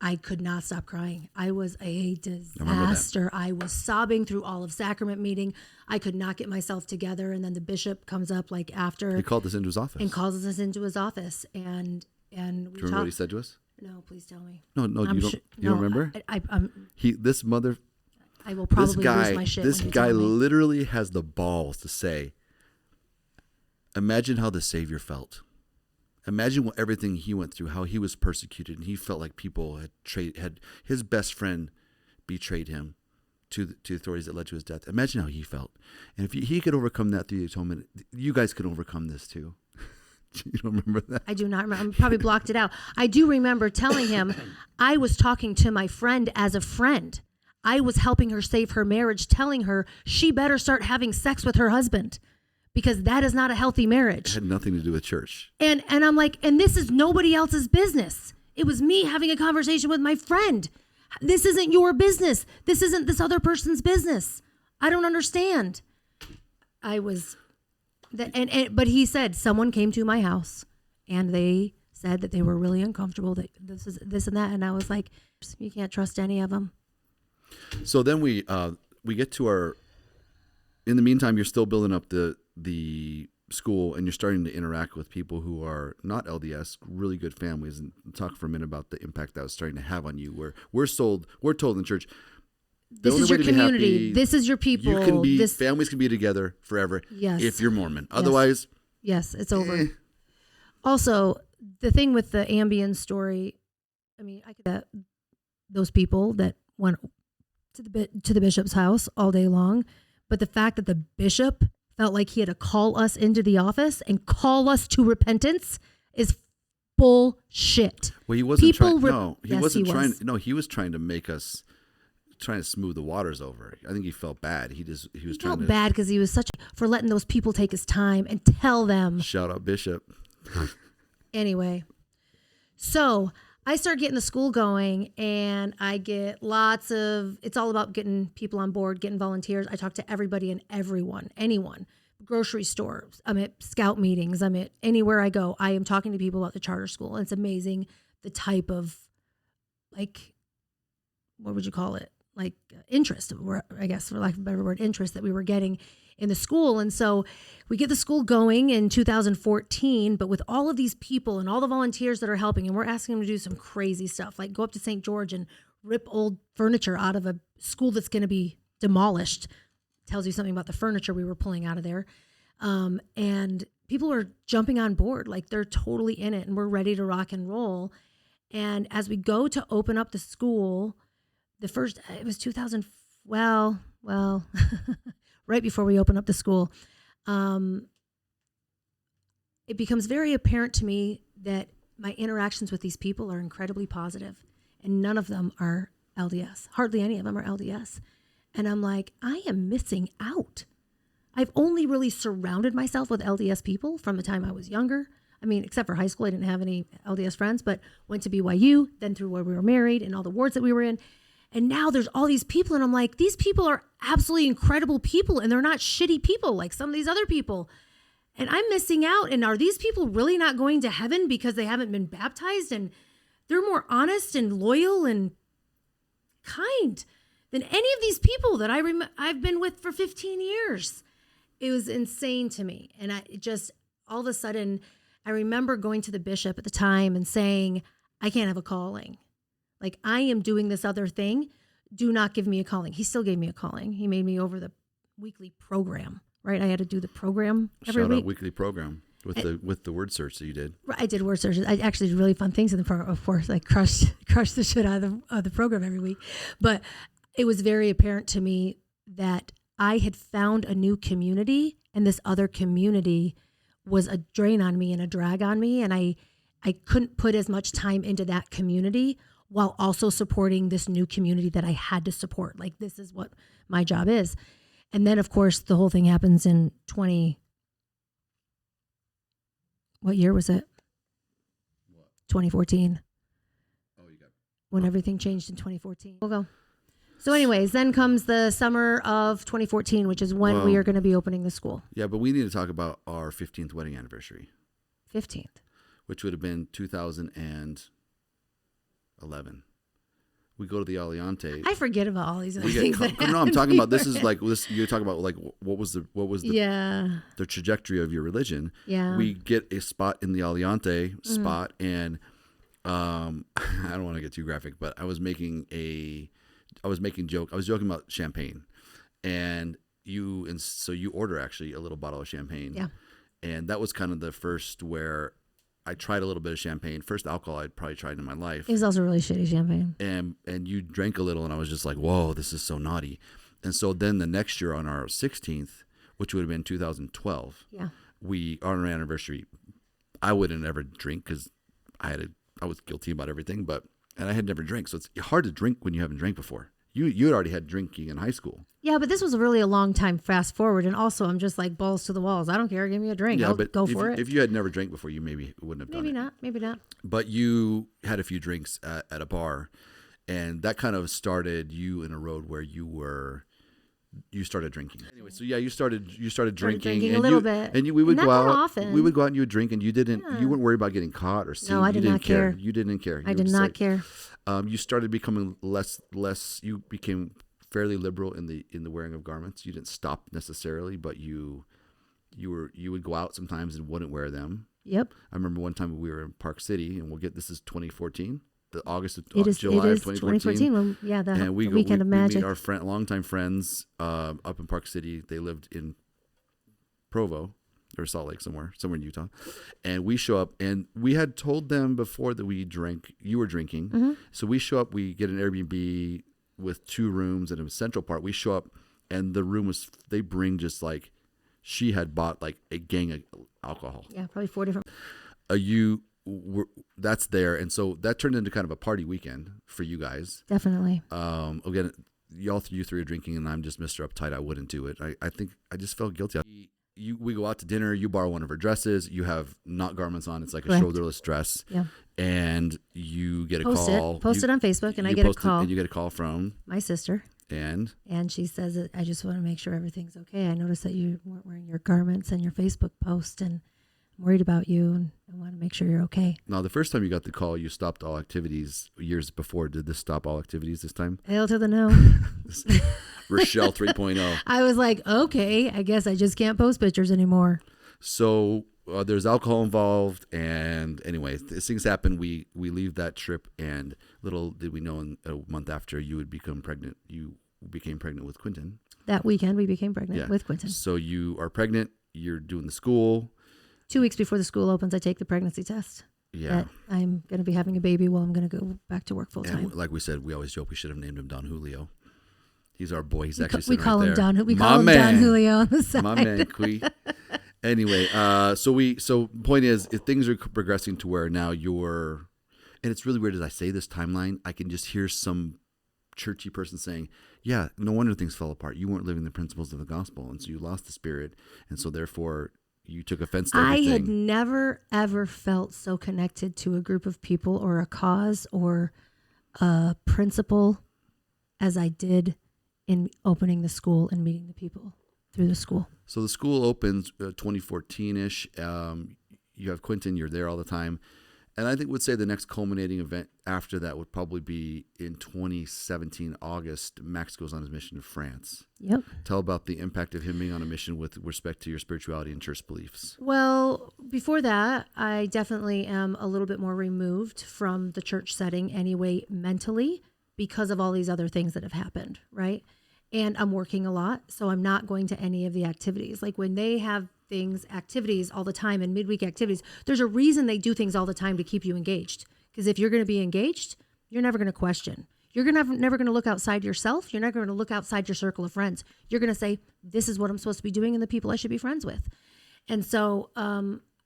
I could not stop crying. I was a remember that. disaster. I was sobbing through all of sacrament meeting. I could not get myself together. And then the bishop comes up like after. He called us into his office. And calls us into his office. And we Do you remember what he said to us? No, please tell me. No, you don't. You don't remember? I will probably lose my shit. This guy literally has the balls to say, imagine how the Savior felt. Imagine everything he went through, how he was persecuted, and he felt like people had his best friend betrayed him to authorities that led to his death. Imagine how he felt. And if he could overcome that through the atonement, you guys could overcome this too. You don't remember that? I do not remember. I probably blocked it out. I do remember telling him I was talking to my friend as a friend. I was helping her save her marriage, telling her she better start having sex with her husband because that is not a healthy marriage. It had nothing to do with church. And I'm like, and this is nobody else's business. It was me having a conversation with my friend. This isn't your business. This isn't this other person's business. I don't understand. But he said someone came to my house and they said that they were really uncomfortable that this and that. And I was like, you can't trust any of them. So then we get to in the meantime, you're still building up the school and you're starting to interact with people who are not LDS, really good families, and talk for a minute about the impact that was starting to have on you. Where we're told in the church, this is your community. This is your people. Families can be together forever. Yes. If you're Mormon. Otherwise, yes, it's over. Also, the thing with the Ambien story, I mean, those people that went to the bishop's house all day long, but the fact that the bishop felt like he had to call us into the office and call us to repentance is bullshit. Well, he wasn't he was trying to make us. Trying to smooth the waters over. I think he felt bad. He felt bad because he was for letting those people take his time and tell them. Shout out Bishop. Anyway, so I start getting the school going and I get it's all about getting people on board, getting volunteers. I talk to everybody and anyone, grocery stores. I'm at scout meetings. I'm at anywhere I go. I am talking to people about the charter school. And it's amazing the type of what would you call it? Interest, I guess, for lack of a better word, interest that we were getting in the school. And so we get the school going in 2014, but with all of these people and all the volunteers that are helping, and we're asking them to do some crazy stuff, like go up to St. George and rip old furniture out of a school that's going to be demolished. Tells you something about the furniture we were pulling out of there. And people are jumping on board, like they're totally in it and we're ready to rock and roll. And as we go to open up the school, it was 2000, well, right before we open up the school, it becomes very apparent to me that my interactions with these people are incredibly positive, and none of them are LDS. Hardly any of them are LDS. And I'm like, I am missing out. I've only really surrounded myself with LDS people from the time I was younger. I mean, except for high school, I didn't have any LDS friends, but went to BYU, then through where we were married and all the wards that we were in. And now there's all these people, and I'm like, these people are absolutely incredible people, and they're not shitty people like some of these other people. And I'm missing out. And are these people really not going to heaven because they haven't been baptized? And they're more honest and loyal and kind than any of these people that I've been with for 15 years. It was insane to me. And all of a sudden, I remember going to the bishop at the time and saying, I can't have a calling. Like, I am doing this other thing. Do not give me a calling. He still gave me a calling. He made me over the weekly program, right? I had to do the program every week. Shout out weekly program with the word search that you did. I did word searches. I actually did really fun things in the program. Of course, I crushed the shit out of the program every week. But it was very apparent to me that I had found a new community, and this other community was a drain on me and a drag on me. And I couldn't put as much time into that community while also supporting this new community that I had to support. Like, this is what my job is. And then, of course, the whole thing happens in what year was it? What? 2014. Oh, you got when everything changed in 2014. We'll go. So anyways, then comes the summer of 2014, which is when we are going to be opening the school. Yeah, but we need to talk about our 15th wedding anniversary. 15th. Which would have been 2011. We go to the Aliante. I forget about all these other We things. get no, I'm talking about this is like this. You're talking about like what was the the trajectory of your religion. Yeah. We get a spot in the Aliante spot, and I don't want to get too graphic, but I was joking about champagne, and so you order actually a little bottle of champagne. Yeah. And that was kind of the first where I tried a little bit of champagne. First alcohol I'd probably tried in my life. It was also really shitty champagne. And you drank a little, and I was just like, whoa, this is so naughty. And so then the next year on our 16th, which would have been 2012, Yeah. on our anniversary, I wouldn't ever drink because I was guilty about everything, and I had never drank. So it's hard to drink when you haven't drank before. You had already had drinking in high school. Yeah, but this was really a long time fast forward. And also, I'm just like balls to the walls. I don't care. Give me a drink. I'll go for it. If you had never drank before, you maybe wouldn't have done it. Maybe not. But you had a few drinks at a bar, and that kind of started you in a road where you started drinking. Anyway, so yeah, you started drinking a little bit. And we would Not go that out. often. We would go out and you would drink, and you weren't worried about getting caught or seen. No, I did not care. You didn't care. I did not care. You started becoming less. You became fairly liberal in the wearing of garments. You didn't stop necessarily, but you would go out sometimes and wouldn't wear them. Yep. I remember one time we were in Park City, and this is 2014, July of 2014. When, the we weekend of magic. We meet our longtime friends up in Park City. They lived in Provo or Salt Lake, somewhere in Utah, and we show up, and we had told them before that we drank. You were drinking, Mm-hmm. so we show up. We get an Airbnb with 2 rooms and a central part. We show up, and the room they bring just like she had bought like a gang of alcohol. Yeah, probably 4 different. That's there, and so that turned into kind of a party weekend for you guys. Definitely. Again, you 3 are drinking, and I'm just Mr. Uptight. I wouldn't do it. I think I just felt guilty. We go out to dinner. You borrow one of her dresses. You have not garments on. It's like Correct. a shoulderless dress. Yeah. And you get a call. Post it on Facebook, and I get a call. And you get a call from my sister. And she says, I just want to make sure everything's okay. I noticed that you weren't wearing your garments in your Facebook post, and I'm worried about you, and I want to make sure you're okay. Now, the first time you got the call, you stopped all activities years before. Did this stop all activities this time? Hail to the no. Rachelle 3.0. I was like, okay, I guess I just can't post pictures anymore. So there's alcohol involved, and anyway, things happen. We leave that trip, and little did we know, in a month after, you would become pregnant. You became pregnant with Quentin. That weekend, we became pregnant with Quentin. So you are pregnant. You're doing the school. 2 weeks before the school opens, I take the pregnancy test. Yeah. That I'm going to be having a baby while I'm going to go back to work full time. And like we said, we always joke we should have named him Don Julio. He's our boy. He's We call him Don man. Julio on the side. My man, Quee. Anyway, so point is, if things are progressing to where now and it's really weird as I say this timeline, I can just hear some churchy person saying, yeah, no wonder things fell apart. You weren't living the principles of the gospel, and so you lost the spirit, and so therefore you took offense to everything. I had never, ever felt so connected to a group of people or a cause or a principle as I did in opening the school and meeting the people through the school. So the school opens 2014-ish. You have Quentin. You're there all the time. And I think would say the next culminating event after that would probably be in 2017, August. Max goes on his mission to France. Yep. Tell about the impact of him being on a mission with respect to your spirituality and church beliefs. Well, before that, I definitely am a little bit more removed from the church setting anyway, mentally, because of all these other things that have happened, right? And I'm working a lot, so I'm not going to any of the activities. Like when they have activities all the time and midweek activities, there's a reason they do things all the time to keep you engaged. Because if you're going to be engaged, you're never going to question. You're never going to look outside yourself. You're never going to look outside your circle of friends. You're going to say, this is what I'm supposed to be doing and the people I should be friends with. And so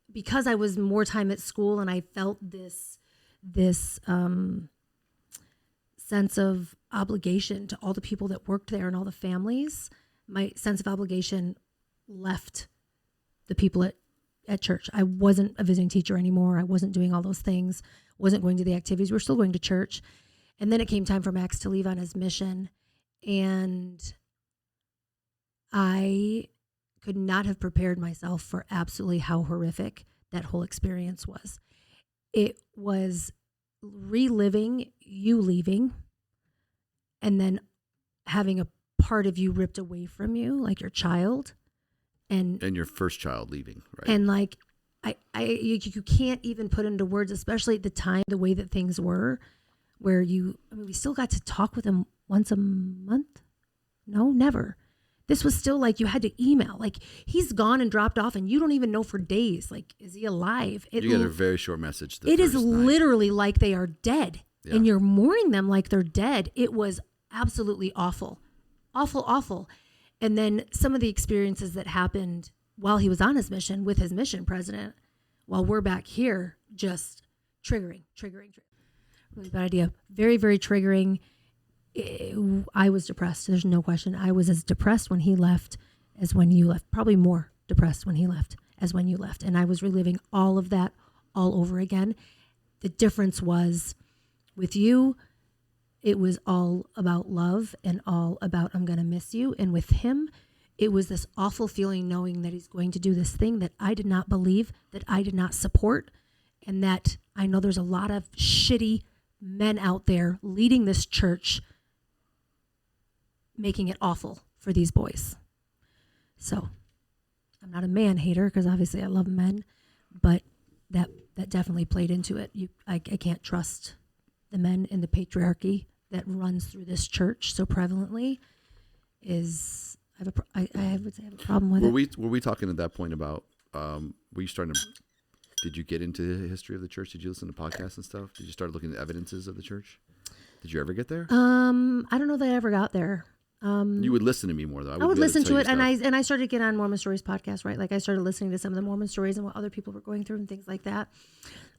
because I was more time at school and I felt this sense of obligation to all the people that worked there and all the families, my sense of obligation left the people at church. I wasn't a visiting teacher anymore. I wasn't doing all those things, wasn't going to the activities. We're still going to church. And then it came time for Max to leave on his mission. And I could not have prepared myself for absolutely how horrific that whole experience was. It was reliving you leaving, and then having a part of you ripped away from you, like your child, and your first child leaving, right? and like you can't even put into words, especially at the time, the way that things were, where we still got to talk with him once a month. No, never. This was still like you had to email. Like, he's gone and dropped off, and you don't even know for days. Like, is he alive? You get a very short message. It is literally like they are dead, and you're mourning them like they're dead. It was absolutely awful, awful, awful. And then some of the experiences that happened while he was on his mission with his mission president, while we're back here, just triggering. Really bad idea. Very, very triggering. I was depressed. There's no question. I was as depressed when he left as when you left. Probably more depressed when he left as when you left. And I was reliving all of that all over again. The difference was with you, it was all about love and all about I'm going to miss you. And with him, it was this awful feeling knowing that he's going to do this thing that I did not believe, that I did not support, and that I know there's a lot of shitty men out there leading this church, making it awful for these boys. So I'm not a man hater, because obviously I love men, but that definitely played into it. I can't trust the men in the patriarchy that runs through this church so prevalently. I would say I have a problem with it. Were we talking at that point about, were you starting to, did you get into the history of the church? Did you listen to podcasts and stuff? Did you start looking at evidences of the church? Did you ever get there? I don't know that I ever got there. You would listen to me more, though. I would listen to it, and I started to get on Mormon Stories podcast, right? Like, I started listening to some of the Mormon stories and what other people were going through and things like that.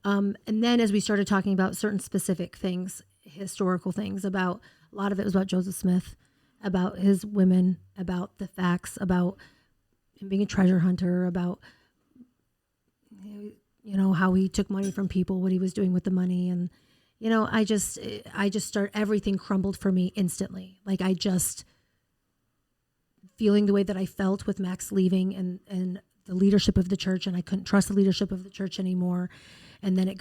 And then as we started talking about certain specific things, historical things, about a lot of it was about Joseph Smith, about his women, about the facts, about him being a treasure hunter, about how he took money from people, what he was doing with the money, and I just everything crumbled for me instantly. Like, I just feeling the way that I felt with Max leaving and the leadership of the church, and I couldn't trust the leadership of the church anymore. And then it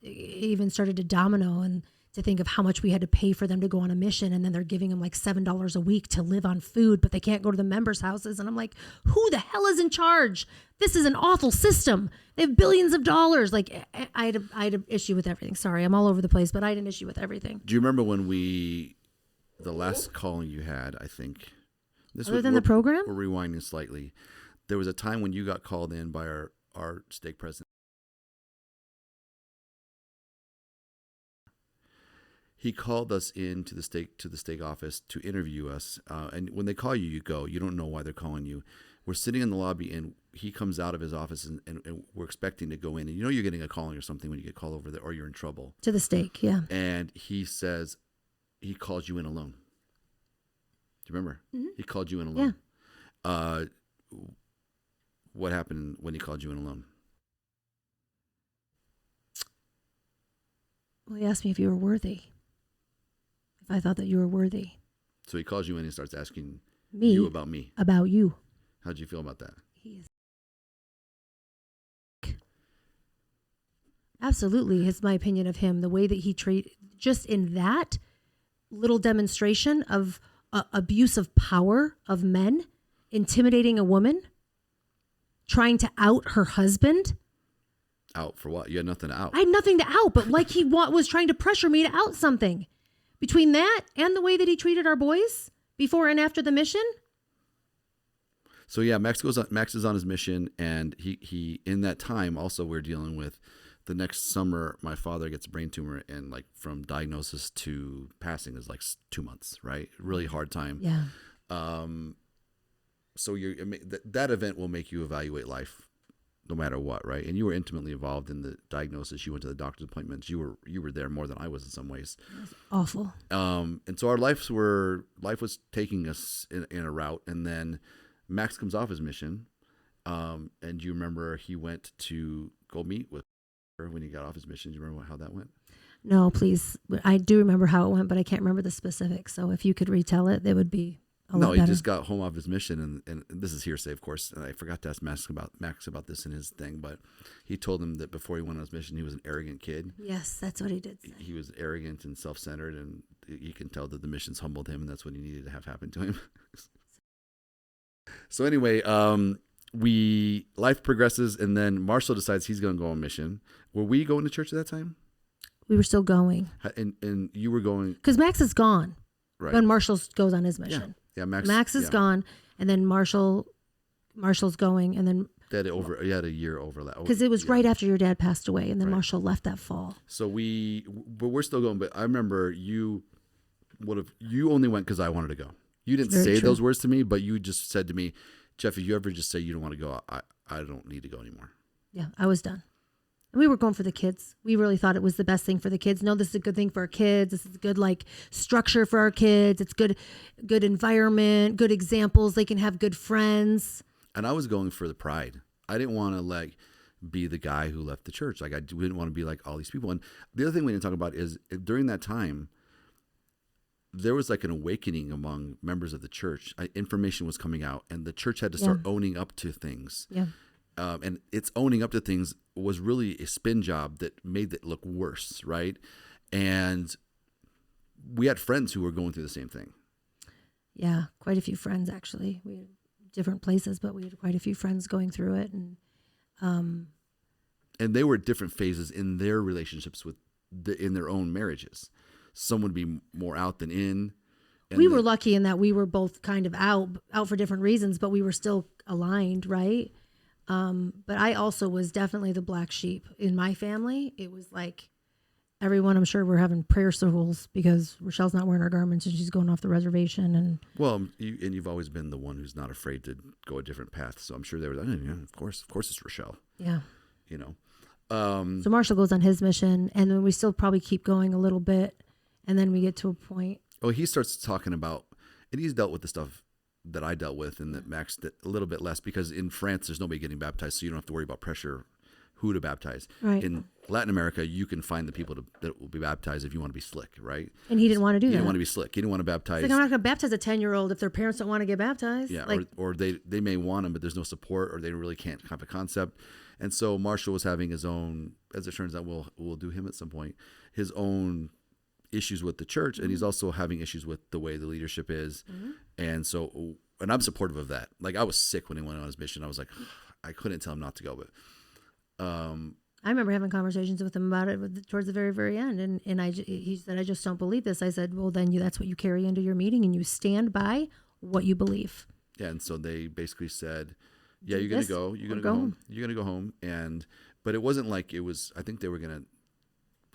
even started to domino, and to think of how much we had to pay for them to go on a mission, and then they're giving them like $7 a week to live on food, but they can't go to the members' houses. And I'm like, who the hell is in charge? This is an awful system. They have billions of dollars. Like, I had an issue with everything. Sorry, I'm all over the place, but I had an issue with everything. Do you remember when the last calling you had, I think? Other than the program? We're rewinding slightly. There was a time when you got called in by our stake president. He called us into the stake office to interview us. And when they call you, you go. You don't know why they're calling you. We're sitting in the lobby, and he comes out of his office, and we're expecting to go in. And you're getting a calling or something when you get called over there, or you're in trouble. To the stake, yeah. And he says he calls you in alone. Do you remember? Mm-hmm. He called you in alone. Yeah. What happened when he called you in alone? Well, he asked me if you were worthy. If I thought that you were worthy. So he calls you in and he starts asking me you about me. About you. How'd you feel about that? He is. Absolutely. It's my opinion of him. The way that he treated, just in that little demonstration of abuse of power of men, intimidating a woman, trying to out her husband. Out for what? You had nothing to out. I had nothing to out, but like he was trying to pressure me to out something. Between that and the way that he treated our boys before and after the mission. So yeah, Max is on his mission, and he in that time also we're dealing with the next summer. My father gets a brain tumor, and like from diagnosis to passing is like 2 months, right? Really hard time. Yeah. So that event will make you evaluate life, no matter what, right? And you were intimately involved in the diagnosis. You went to the doctor's appointments. You were there more than I was in some ways. It was awful. And so our life was taking us in a route. And then Max comes off his mission. And you remember he went to go meet with her when he got off his mission. Do you remember how that went? No, please. I do remember how it went, but I can't remember the specifics. So if you could retell it, that would be a No, lot he better. just got home off his mission, and this is hearsay, of course. And I forgot to ask Max about this in his thing, but he told him that before he went on his mission, he was an arrogant kid. Yes, that's what he did say. He was arrogant and self-centered, and you can tell that the missions humbled him, and that's what he needed to have happen to him. So anyway, life progresses, and then Marshall decides he's going to go on mission. Were we going to church at that time? We were still going. And you were going, Because Max is gone right? when Marshall goes on his mission. Yeah, Max is gone, and then Marshall's going, and then You had a year overlap. because it was right after your dad passed away, and then Right. Marshall left that fall. So but we're still going. But I remember you only went because I wanted to go. You didn't Very say true. those words to me, but you just said to me, Jeff, if you ever just say you don't want to go, I don't need to go anymore. Yeah, I was done. And we were going for the kids. We really thought it was the best thing for the kids. No, this is a good thing for our kids. This is a good structure for our kids. It's good environment, good examples. They can have good friends. And I was going for the pride. I didn't want to be the guy who left the church. I didn't want to be like all these people. And the other thing we didn't talk about is during that time, there was an awakening among members of the church. Information was coming out, and the church had to start owning up to things. Yeah. And its owning up to things was really a spin job that made it look worse, right? And we had friends who were going through the same thing. Yeah, quite a few friends, actually. We had different places, but we had quite a few friends going through it. And they were at different phases in their relationships in their own marriages. Some would be more out than in. And we were lucky in that we were both kind of out for different reasons, but we were still aligned, right? But I also was definitely the black sheep in my family. It was everyone, I'm sure, we're having prayer circles because Rachelle's not wearing her garments and she's going off the reservation. And you've always been the one who's not afraid to go a different path. So I'm sure they were like, oh, yeah, of course it's Rachelle. Yeah. So Marshall goes on his mission, and then we still probably keep going a little bit, and then we get to a point. Oh, he starts talking about, and he's dealt with the stuff that I dealt with, and that Max did a little bit less, because in France there's nobody getting baptized, so you don't have to worry about pressure who to baptize. Right. In Latin America, you can find the people that will be baptized if you want to be slick, right? And he didn't want to do that. He didn't want to be slick. He didn't want to baptize. I'm not going to baptize a 10-year-old if their parents don't want to get baptized. Yeah, or they may want them, but there's no support, or they really can't have a concept. And so Marshall was having his own, as it turns out, we'll do him at some point, his own issues with the church, and he's also having issues with the way the leadership is. And so, and I'm supportive of that. I was sick when he went on his mission. I was like, I couldn't tell him not to go, but I remember having conversations with him about it towards the very, very end. And he said, I just don't believe this. I said, well, then that's what you carry into your meeting, and you stand by what you believe. Yeah. And so they basically said, yeah, you're going to go. You're going to go home. You're going to go home. But it wasn't like it was, I think it was going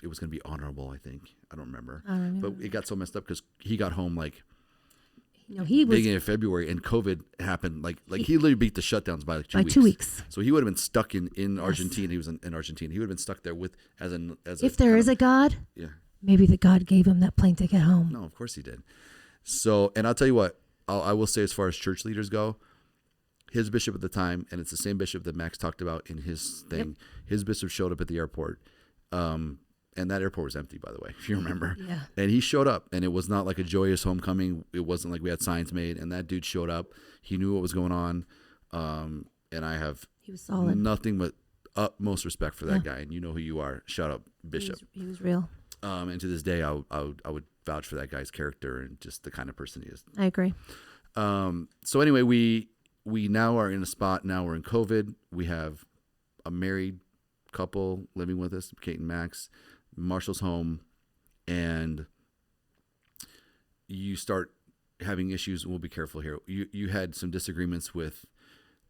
to be honorable, I think. I don't remember. But it got so messed up because he got home he was beginning of February, and COVID happened. He literally beat the shutdowns by 2 weeks. 2 weeks. So he would have been stuck in Argentina. He was in Argentina. He would have been stuck there if there is a God, yeah. Maybe the God gave him that plane ticket home. No, of course he did. So, and I'll tell you what, I will say, as far as church leaders go, his bishop at the time, and it's the same bishop that Max talked about in his thing. Yep. His bishop showed up at the airport. And that airport was empty, by the way, if you remember. Yeah. And he showed up, and it was not like a joyous homecoming. It wasn't like we had signs made. And that dude showed up. He knew what was going on. And I have he was solid. Nothing but utmost respect for that guy. And you know who you are. Shout out, Bishop. He was real. And to this day, I would vouch for that guy's character and just the kind of person he is. I agree. So anyway, we now are in a spot. Now we're in COVID. We have a married couple living with us, Kate and Max. Marshall's home, and you start having issues, and we'll be careful here. You had some disagreements with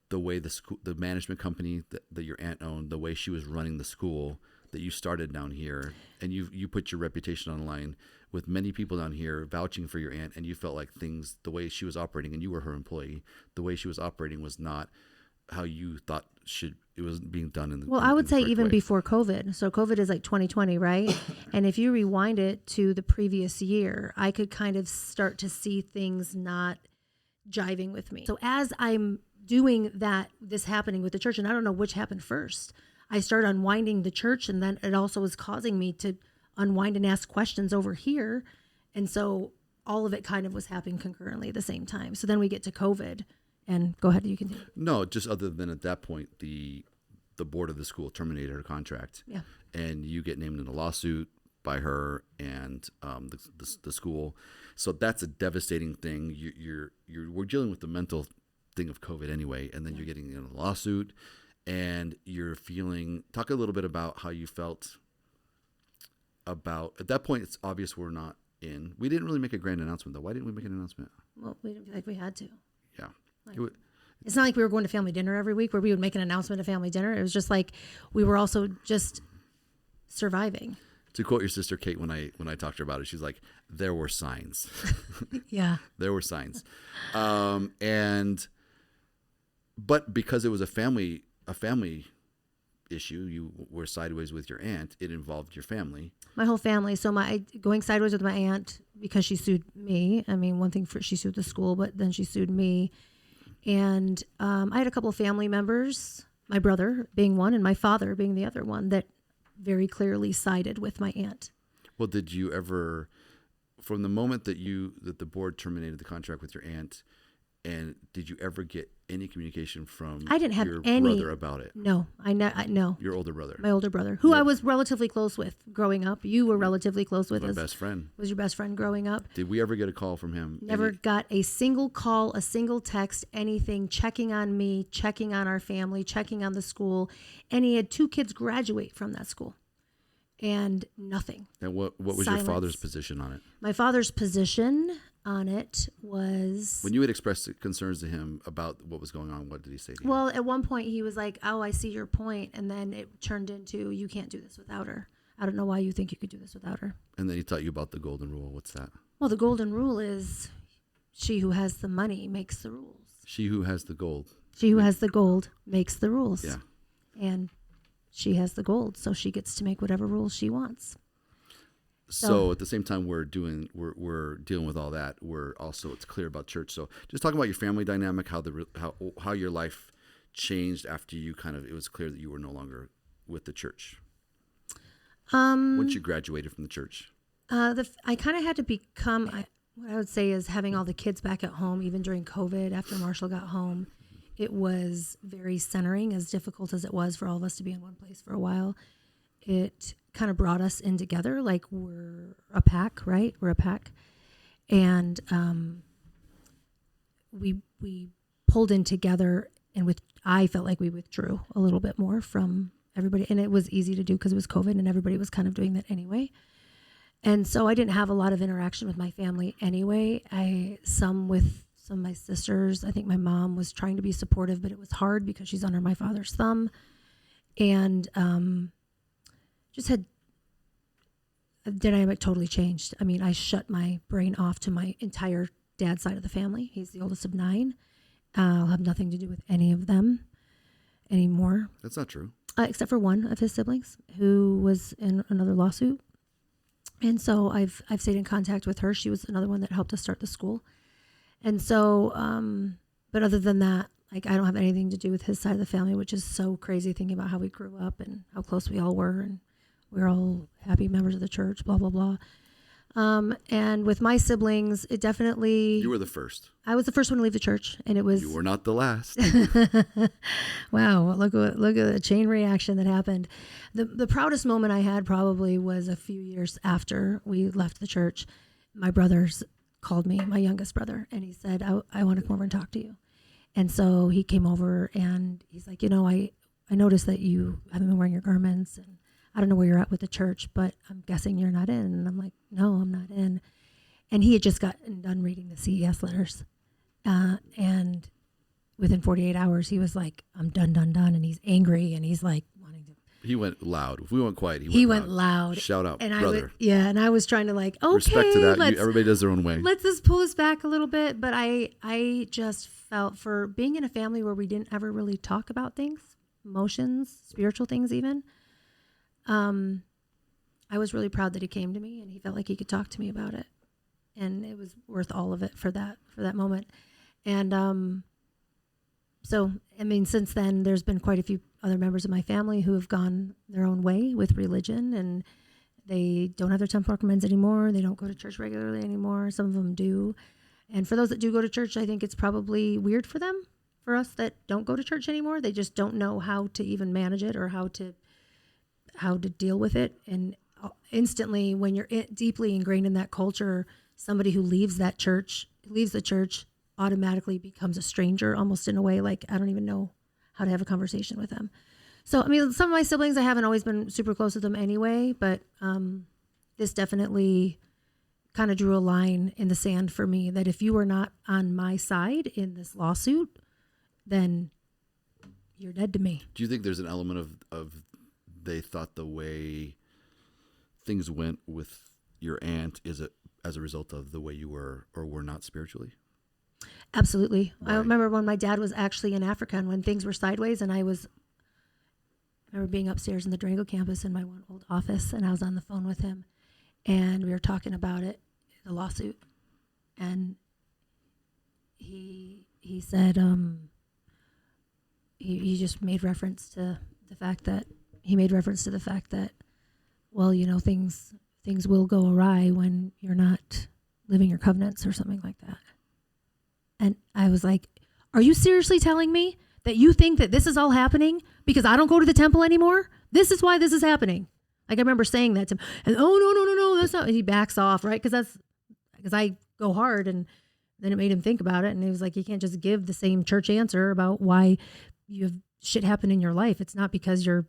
the way the management company that your aunt owned, the way she was running the school that you started down here, and you put your reputation on the line with many people down here vouching for your aunt, and you felt like the way she was operating, and you were her employee, the way she was operating was not how you thought it was being done I would say even way. Before COVID. So COVID is 2020, right? And if you rewind it to the previous year, I could kind of start to see things not jiving with me. So as I'm doing this happening with the church, and I don't know which happened first, I started unwinding the church, and then it also was causing me to unwind and ask questions over here. And so all of it kind of was happening concurrently at the same time. So then we get to COVID, and go ahead, you can continue. No, just other than at that point, the board of the school terminated her contract. Yeah. And you get named in a lawsuit by her and the school. So that's a devastating thing. We're dealing with the mental thing of COVID anyway, and then you're getting in a lawsuit, and you're feeling. Talk a little bit about how you felt about at that point. It's obvious we're not in. We didn't really make a grand announcement though. Why didn't we make an announcement? Well, we didn't feel like we had to. Yeah. Like, it's not like we were going to family dinner every week where we would make an announcement at family dinner. It was just like we were also just surviving. To quote your sister Kate, when I talked to her about it, she's like, "There were signs." Yeah. There were signs, but because it was a family issue, you were sideways with your aunt. It involved your family. My whole family. So going sideways with my aunt because she sued me. I mean, one thing she sued the school, but then she sued me. And I had a couple of family members, my brother being one and my father being the other one, that very clearly sided with my aunt. Well, did you ever, from the moment that the board terminated the contract with your aunt, and did you ever get any communication from I didn't have your any brother about it? No, no. Your older brother. My older brother, who Yeah. I was relatively close with growing up. You were relatively close with. My best friend. Was your best friend growing up? Did we ever get a call from him? Never got a single call, a single text, anything, checking on me, checking on our family, checking on the school. And he had 2 kids graduate from that school. And nothing. And what was Silence. your father's position on it? My father's position on it was... When you had expressed concerns to him about what was going on, what did he say to you? Well, at one point he was like, "Oh, I see your point," and then it turned into, "You can't do this without her. I don't know why you think you could do this without her." And then he taught you about the golden rule. What's that? Well, the golden rule is she who has the money makes the rules. She who has the gold. She who has the gold makes the rules. Yeah. And she has the gold, so she gets to make whatever rules she wants. So at the same time we're dealing with all that, it's clear about church. So just talking about your family dynamic, how your life changed after it was clear that you were no longer with the church. Once you graduated from the church. I kind of had to become, what I would say is having all the kids back at home, even during COVID, after Marshall got home, it was very centering, as difficult as it was for all of us to be in one place for a while. It kind of brought us in together, like we're a pack, right? We're a pack. And we pulled in together, and I felt like we withdrew a little bit more from everybody. And it was easy to do because it was COVID and everybody was kind of doing that anyway. And so I didn't have a lot of interaction with my family anyway. Some with some of my sisters. I think my mom was trying to be supportive, but it was hard because she's under my father's thumb. And just had the dynamic totally changed. I mean, I shut my brain off to my entire dad's side of the family. He's the oldest of 9. I'll have nothing to do with any of them anymore. That's not true. Except for one of his siblings who was in another lawsuit. And so I've stayed in contact with her. She was another one that helped us start the school. And so, but other than that, like, I don't have anything to do with his side of the family, which is so crazy thinking about how we grew up and how close we all were. And we're all happy members of the church, blah, blah, blah. And with my siblings, it definitely... You were the first. I was the first one to leave the church, and it was... You were not the last. Wow, look at the chain reaction that happened. The proudest moment I had probably was a few years after we left the church. My brothers called me, my youngest brother, and he said, I want to come over and talk to you. And so he came over, and he's like, I noticed that you haven't been wearing your garments, and I don't know where you're at with the church, but I'm guessing you're not in. And I'm like, no, I'm not in. And he had just gotten done reading the CES letters. And within 48 hours, he was like, I'm done. And he's angry. And he's like wanting to. He went loud. If we went quiet, he went loud. Shout out, and brother. And I was trying to like, okay. Respect to that. Everybody does their own way. Let's just pull us back a little bit. But I just felt, for being in a family where we didn't ever really talk about things, emotions, spiritual things even, I was really proud that he came to me and he felt like he could talk to me about it, and it was worth all of it for that moment. And so, I mean, since then there's been quite a few other members of my family who have gone their own way with religion, and They don't have their 10 sacraments anymore. They don't go to church regularly anymore. Some of them do. And for those that do go to church, I think it's probably weird for them. For us that don't go to church anymore, they just don't know how to even manage it or how to deal with it. And instantly, when you're deeply ingrained in that culture, somebody who leaves the church, automatically becomes a stranger, almost in a way like I don't even know how to have a conversation with them. So, I mean, some of my siblings, I haven't always been super close with them anyway, but this definitely kind of drew a line in the sand for me that if you were not on my side in this lawsuit, then you're dead to me. Do you think there's an element of they thought the way things went with your aunt is it as a result of the way you were or were not spiritually? Absolutely. Right. I remember when my dad was actually in Africa and when things were sideways and I remember being upstairs in the Durango campus in my one old office and I was on the phone with him and we were talking about it, the lawsuit. And he said, he just made reference to the fact that well, you know, things will go awry when you're not living your covenants or something like that. And I was like, are you seriously telling me that you think that this is all happening because I don't go to the temple anymore? This is why this is happening. Like I remember saying that to him and no, that's not, and he backs off, right? Because I go hard and then it made him think about it. And he was like, you can't just give the same church answer about why you have shit happen in your life. It's not because you're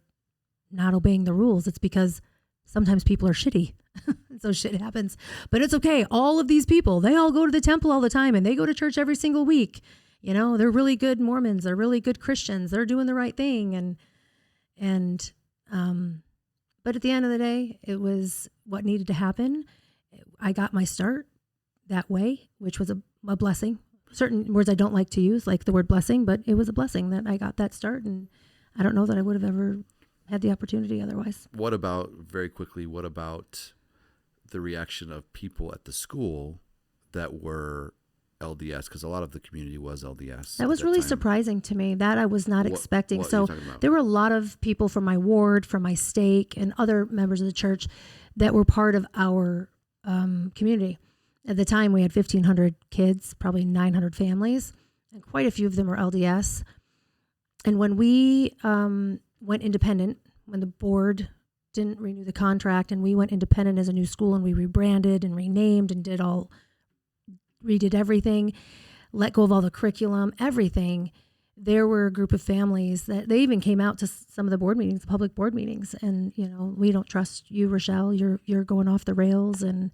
not obeying the rules. It's because sometimes people are shitty. So shit happens. But it's okay. All of these people, they all go to the temple all the time and they go to church every single week. You know, they're really good Mormons. They're really good Christians. They're doing the right thing. But at the end of the day, it was what needed to happen. I got my start that way, which was a blessing. Certain words I don't like to use, like the word blessing, but it was a blessing that I got that start. And I don't know that I would have ever had the opportunity otherwise. What about the reaction of people at the school that were LDS? Because a lot of the community was LDS. That was really surprising to me. That I was not expecting. What are so you talking about? There were a lot of people from my ward, from my stake, and other members of the church that were part of our community. At the time, we had 1,500 kids, probably 900 families, and quite a few of them were LDS. And when we went independent, when the board didn't renew the contract and we went independent as a new school and we rebranded and renamed and redid everything, let go of all the curriculum, everything, there were a group of families that they even came out to some of the board meetings, the public board meetings. And, you know, we don't trust you, Rachelle, you're going off the rails. And,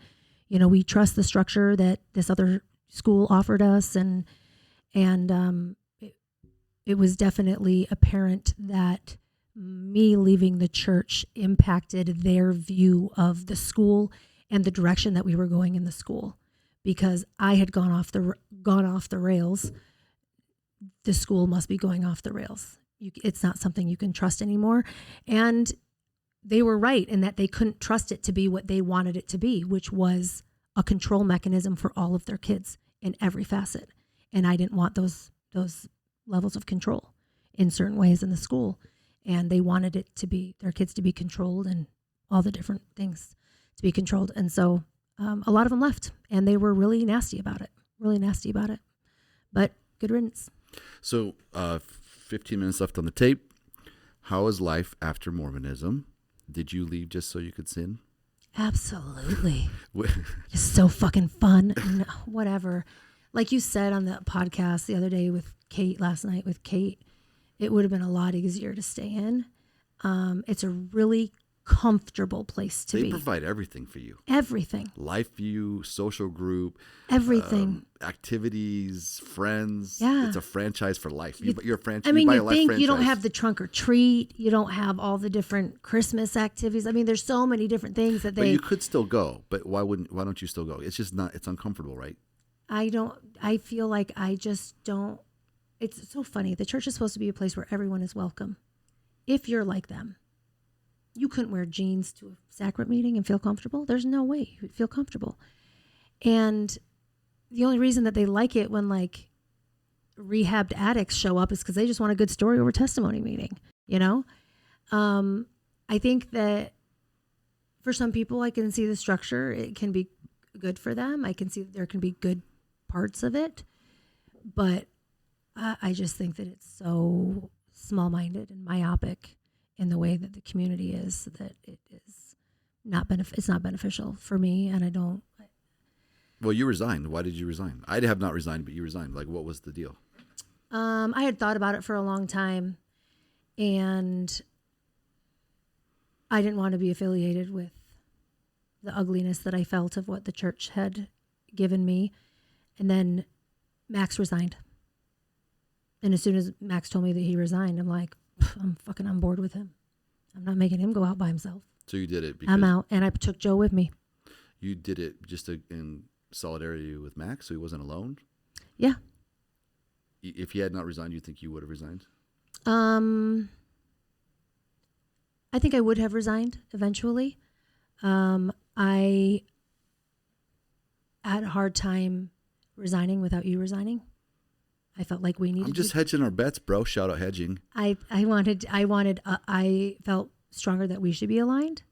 you know, we trust the structure that this other school offered us. And it was definitely apparent that me leaving the church impacted their view of the school and the direction that we were going in the school. Because I had gone off the rails, the school must be going off the rails. It's not something you can trust anymore. And they were right in that they couldn't trust it to be what they wanted it to be, which was a control mechanism for all of their kids in every facet. And I didn't want those levels of control in certain ways in the school. And they wanted it to be their kids to be controlled and all the different things to be controlled. And so a lot of them left, and they were really nasty about it. But good riddance. So 15 minutes left on the tape. How is life after Mormonism? Did you leave just so you could sin? Absolutely. Just so fucking fun. No, whatever. Like you said on the podcast the other day with Kate, last night with Kate, it would have been a lot easier to stay in. It's a really comfortable place to be. They provide everything for you. Everything. Life view, social group. Everything. Activities, friends. Yeah. It's a franchise for life. You're a franchise. I mean, you buy a you life think franchise. you don't have the trunk or treat. You don't have all the different Christmas activities. I mean, there's so many different things that But you could still go. But why don't you still go? It's just not, it's uncomfortable, right? I feel like I just don't. It's so funny. The church is supposed to be a place where everyone is welcome. If you're like them. You couldn't wear jeans to a sacrament meeting and feel comfortable. There's no way you would feel comfortable. And the only reason that they like it when like rehabbed addicts show up is because they just want a good story over testimony meeting, you know? I think that For some people, I can see the structure. It can be good for them. I can see there can be good parts of it. But I just think that it's so small-minded and myopic in the way that the community is, that it is it's not beneficial for me, and I don't. Well, you resigned. Why did you resign? I have not resigned, but you resigned. Like, what was the deal? I had thought about it for a long time, and I didn't want to be affiliated with the ugliness that I felt of what the church had given me. And then Max resigned. And as soon as Max told me that he resigned, I'm like, I'm fucking on board with him. I'm not making him go out by himself. So you did it because I'm out, and I took Joe with me. you did it just in solidarity with Max, so he wasn't alone? Yeah. If he had not resigned, you think you would have resigned? I think I would have resigned eventually. I had a hard time resigning without you resigning. I felt like we needed. I'm just hedging our bets, bro. Shout out hedging. I felt stronger that we should be aligned,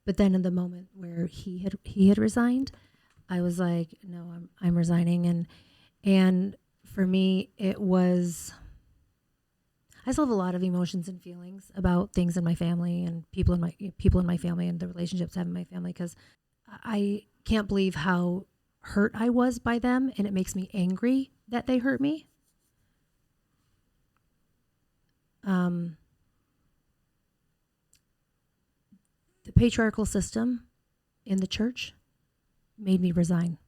but then in the moment where he had resigned, I was like, no, I'm resigning, and for me it was. I still have a lot of emotions and feelings about things in my family and people in my family and the relationships I have in my family, because I can't believe how hurt I was by them, and it makes me angry that they hurt me. The patriarchal system in the church made me resign.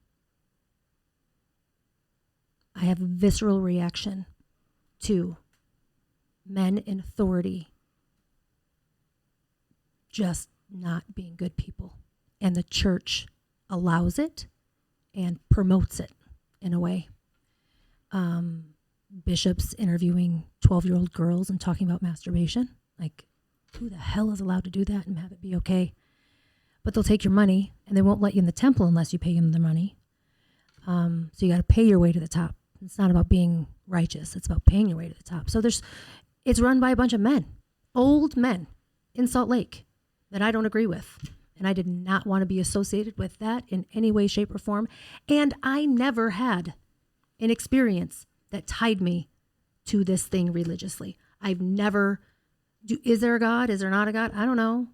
I have a visceral reaction to men in authority just not being good people. And the church allows it and promotes it in a way. Bishops interviewing 12-year-old girls and talking about masturbation. Like, who the hell is allowed to do that and have it be okay? But they'll take your money, and they won't let you in the temple unless you pay them the money. So you got to pay your way to the top. It's not about being righteous. It's about paying your way to the top. So it's run by a bunch of men, old men in Salt Lake that I don't agree with. And I did not want to be associated with that in any way, shape, or form. And I never had an experience that tied me to this thing religiously. I've never, is there a God? Is there not a God? I don't know.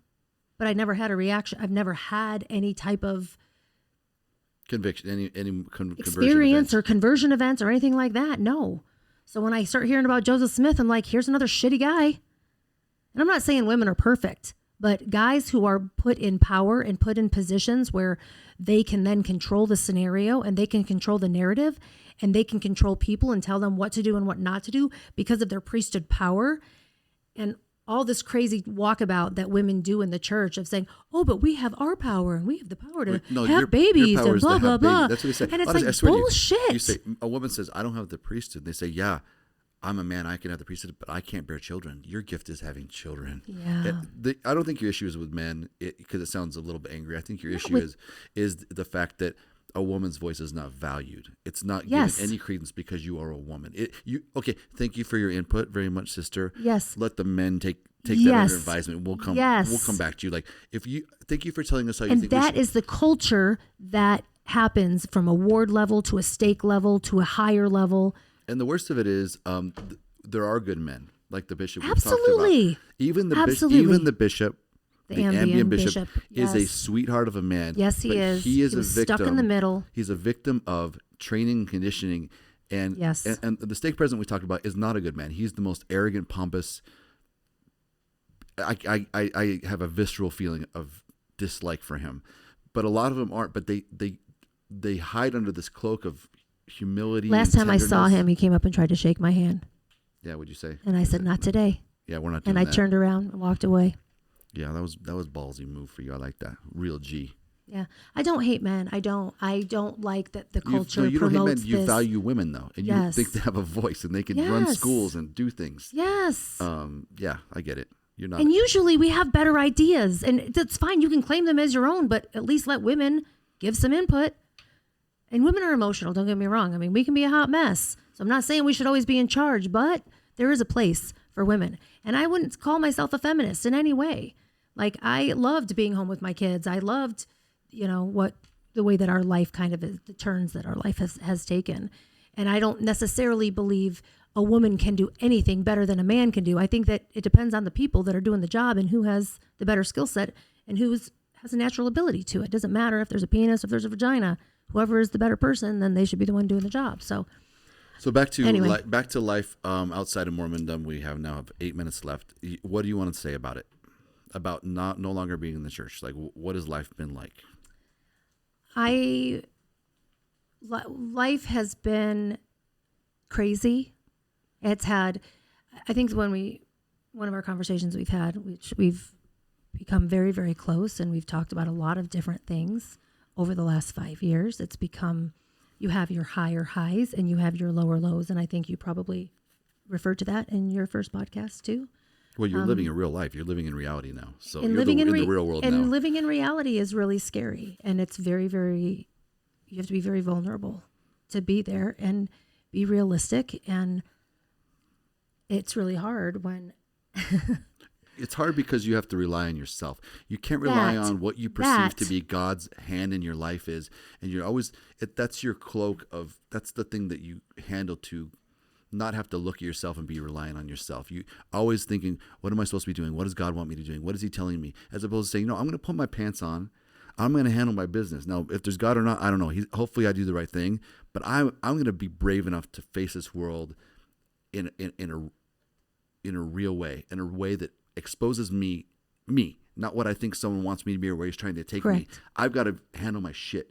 But I never had a reaction. I've never had any type of Conviction, any experience or conversion events or anything like that. No. So when I start hearing about Joseph Smith, I'm like, here's another shitty guy. And I'm not saying women are perfect, but guys who are put in power and put in positions where they can then control the scenario and they can control the narrative and they can control people and tell them what to do and what not to do because of their priesthood power and all this crazy walkabout that women do in the church of saying, oh, but we have our power and we have the power to have babies and blah, blah, blah. That's what they say. And it's like bullshit. You say, a woman says, I don't have the priesthood. They say, yeah, I'm a man. I can have the priesthood, but I can't bear children. Your gift is having children. Yeah. I don't think your issue is with men because it sounds a little bit angry. I think your issue is the fact that a woman's voice is not valued. It's not given any credence because you are a woman. Okay, thank you for your input very much, sister. Yes. Let the men take that under advisement. We'll come back to you. Like, thank you for telling us how you think. And that is the culture that happens from a ward level to a stake level to a higher level. And the worst of it is there are good men, like the bishop we Absolutely. talked about. Even the bishop, the Ambien bishop is a sweetheart of a man. Yes, he is. He is a victim. Stuck in the middle. He's a victim of training and conditioning. And, and the stake president we talked about is not a good man. He's the most arrogant, pompous. I have a visceral feeling of dislike for him. But a lot of them aren't. But they hide under this cloak of humility. Last time I saw him, he came up and tried to shake my hand. Yeah, what'd you say? And I said, not today. Yeah, we're not doing that. And I turned around and walked away. Yeah, that was ballsy move for you. I like that. Real G. Yeah. I don't hate men. I don't like that the culture you don't hate men. this. You value women, though. And you think they have a voice and they can run schools and do things. Yes. Yeah, I get it. You're not. And usually we have better ideas. And that's fine. You can claim them as your own, but at least let women give some input. And women are emotional, don't get me wrong. I mean, we can be a hot mess. So I'm not saying we should always be in charge, but there is a place for women. And I wouldn't call myself a feminist in any way. Like I loved being home with my kids. I loved, the way that our life kind of is, the turns that our life has taken. And I don't necessarily believe a woman can do anything better than a man can do. I think that it depends on the people that are doing the job and who has the better skill set and has a natural ability to it. It doesn't matter if there's a penis, if there's a vagina. Whoever is the better person, then they should be the one doing the job. So back to anyway. back to life outside of Mormondom. We have 8 minutes left. What do you want to say about it? About no longer being in the church? Like, what has life been like? Life has been crazy. It's had, I think one of our conversations we've had, which we've become very, very close, and we've talked about a lot of different things over the last 5 years. It's become, you have your higher highs and you have your lower lows. And I think you probably referred to that in your first podcast too. Well, you're living in real life. You're living in reality now. So you're living in the real world now. And living in reality is really scary. And it's very, very, you have to be very vulnerable to be there and be realistic. And it's really hard when... It's hard because you have to rely on yourself. You can't rely on what you perceive to be God's hand in your life is. And you're always, that's your cloak of, that's the thing that you handle to not have to look at yourself and be reliant on yourself. You always thinking, what am I supposed to be doing? What does God want me to be doing? What is he telling me? As opposed to saying, no, I'm going to put my pants on. I'm going to handle my business. Now, if there's God or not, I don't know. Hopefully I do the right thing, but I'm going to be brave enough to face this world in a real way, in a way that exposes me, not what I think someone wants me to be or where he's trying to take me. I've got to handle my shit.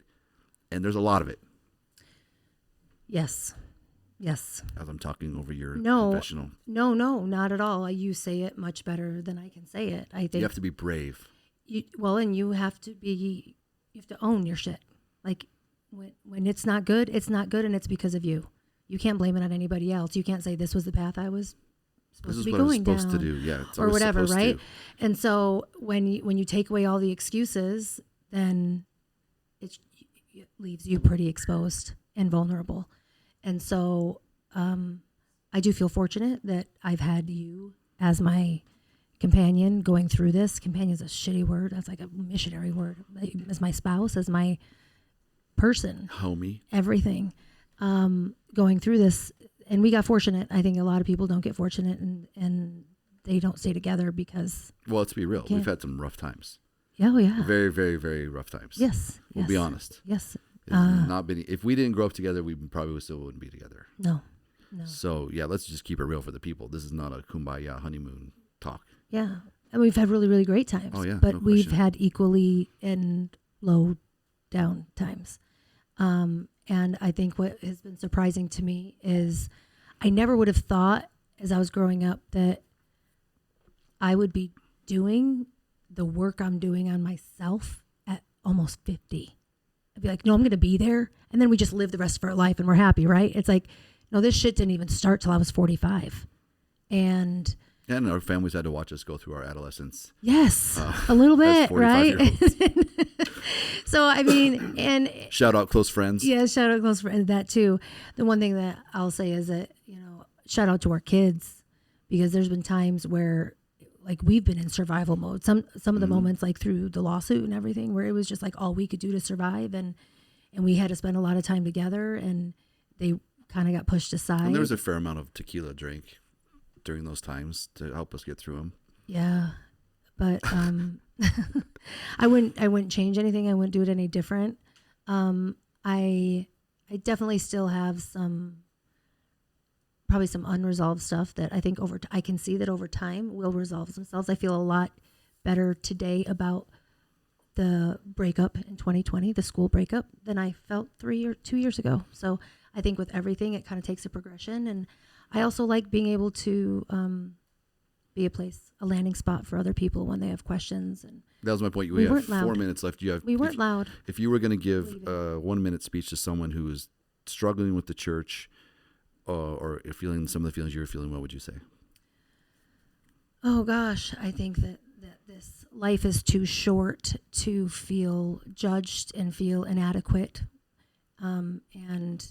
And there's a lot of it. Yes. As I'm talking over your confessional. No, not at all. You say it much better than I can say it. I think you have to be brave. And you have to own your shit. Like when it's not good, and it's because of you. You can't blame it on anybody else. You can't say this was the path I was supposed to be going down. This is what I'm supposed to do. Yeah, it's or whatever, right? To. And so when you take away all the excuses, then it leaves you pretty exposed and vulnerable. And so I do feel fortunate that I've had you as my companion going through this. Companion is a shitty word. That's like a missionary word. As my spouse, as my person. Homie. Everything. Going through this. And we got fortunate. I think a lot of people don't get fortunate and they don't stay together because... Well, let's be real. We've had some rough times. Oh, yeah. Very, very, very rough times. Yes. We'll be honest. Yes. Not been, if we didn't grow up together, we probably still wouldn't be together. No. So, yeah, let's just keep it real for the people. This is not a kumbaya honeymoon talk. Yeah. And we've had really, really great times. Oh, yeah. But we've had equally and low down times. And I think what has been surprising to me is I never would have thought as I was growing up that I would be doing the work I'm doing on myself at almost 50. I'd be like, no, I'm going to be there. And then we just live the rest of our life and we're happy, right? It's like, no, this shit didn't even start till I was 45. And our families had to watch us go through our adolescence. Yes, a little bit, right? So, I mean, and... Shout out close friends. Yeah, shout out close friends, that too. The one thing that I'll say is that, shout out to our kids, because there's been times where, like, we've been in survival mode. Some of the moments, like, through the lawsuit and everything, where it was just, like, all we could do to survive, and we had to spend a lot of time together, and they kind of got pushed aside. And there was a fair amount of tequila drink during those times to help us get through them. Yeah, but I wouldn't change anything. I wouldn't do it any different. I definitely still have probably some unresolved stuff that I think I can see that over time will resolve themselves. I feel a lot better today about the breakup in 2020, the school breakup, than I felt 2 years ago. So I think with everything, it kind of takes a progression. And I also like being able to be a landing spot for other people when they have questions. And that was my point. We have 4 minutes left. We weren't loud. If you were going to give a 1 minute speech to someone who is struggling with the church or feeling some of the feelings you're feeling, what would you say? Oh, gosh. I think that this life is too short to feel judged and feel inadequate and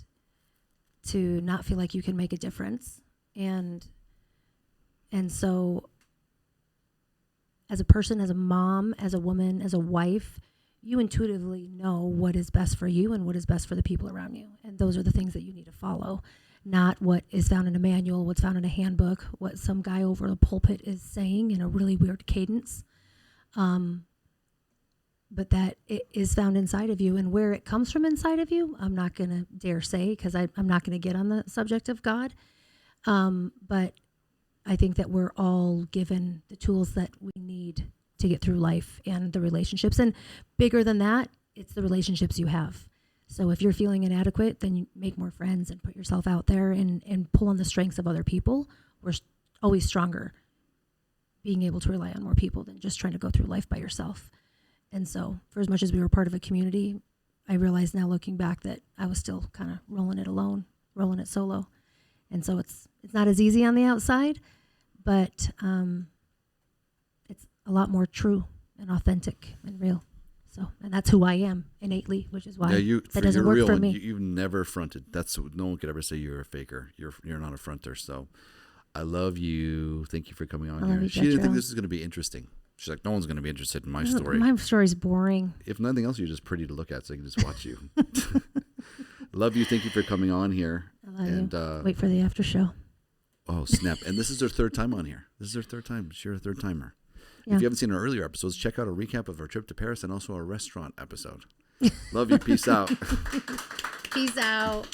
to not feel like you can make a difference. And so as a person, as a mom, as a woman, as a wife, you intuitively know what is best for you and what is best for the people around you. And those are the things that you need to follow, not what is found in a manual, what's found in a handbook, what some guy over the pulpit is saying in a really weird cadence. But that it is found inside of you, and where it comes from inside of you, I'm not going to dare say, because I'm not going to get on the subject of God. But I think that we're all given the tools that we need to get through life and the relationships. And bigger than that, it's the relationships you have. So if you're feeling inadequate, then you make more friends and put yourself out there and pull on the strengths of other people. We're always stronger being able to rely on more people than just trying to go through life by yourself. And so for as much as we were part of a community, I realize now looking back that I was still kind of rolling it alone, rolling it solo. And so it's not as easy on the outside, but it's a lot more true and authentic and real. So, and that's who I am innately, which is why that doesn't work for me. You've never fronted. No one could ever say you're a faker. You're not a fronter. So I love you. Thank you for coming on here. She didn't think this was going to be interesting. She's like, no one's going to be interested in my story. My story's boring. If nothing else, you're just pretty to look at, so I can just watch you. Love you. Thank you for coming on here. I love you. Wait for the after show. Oh, snap. And this is her third time on here. This is her third time. She's a third timer. Yeah. If you haven't seen our earlier episodes, check out a recap of our trip to Paris and also our restaurant episode. Love you. Peace out. Peace out.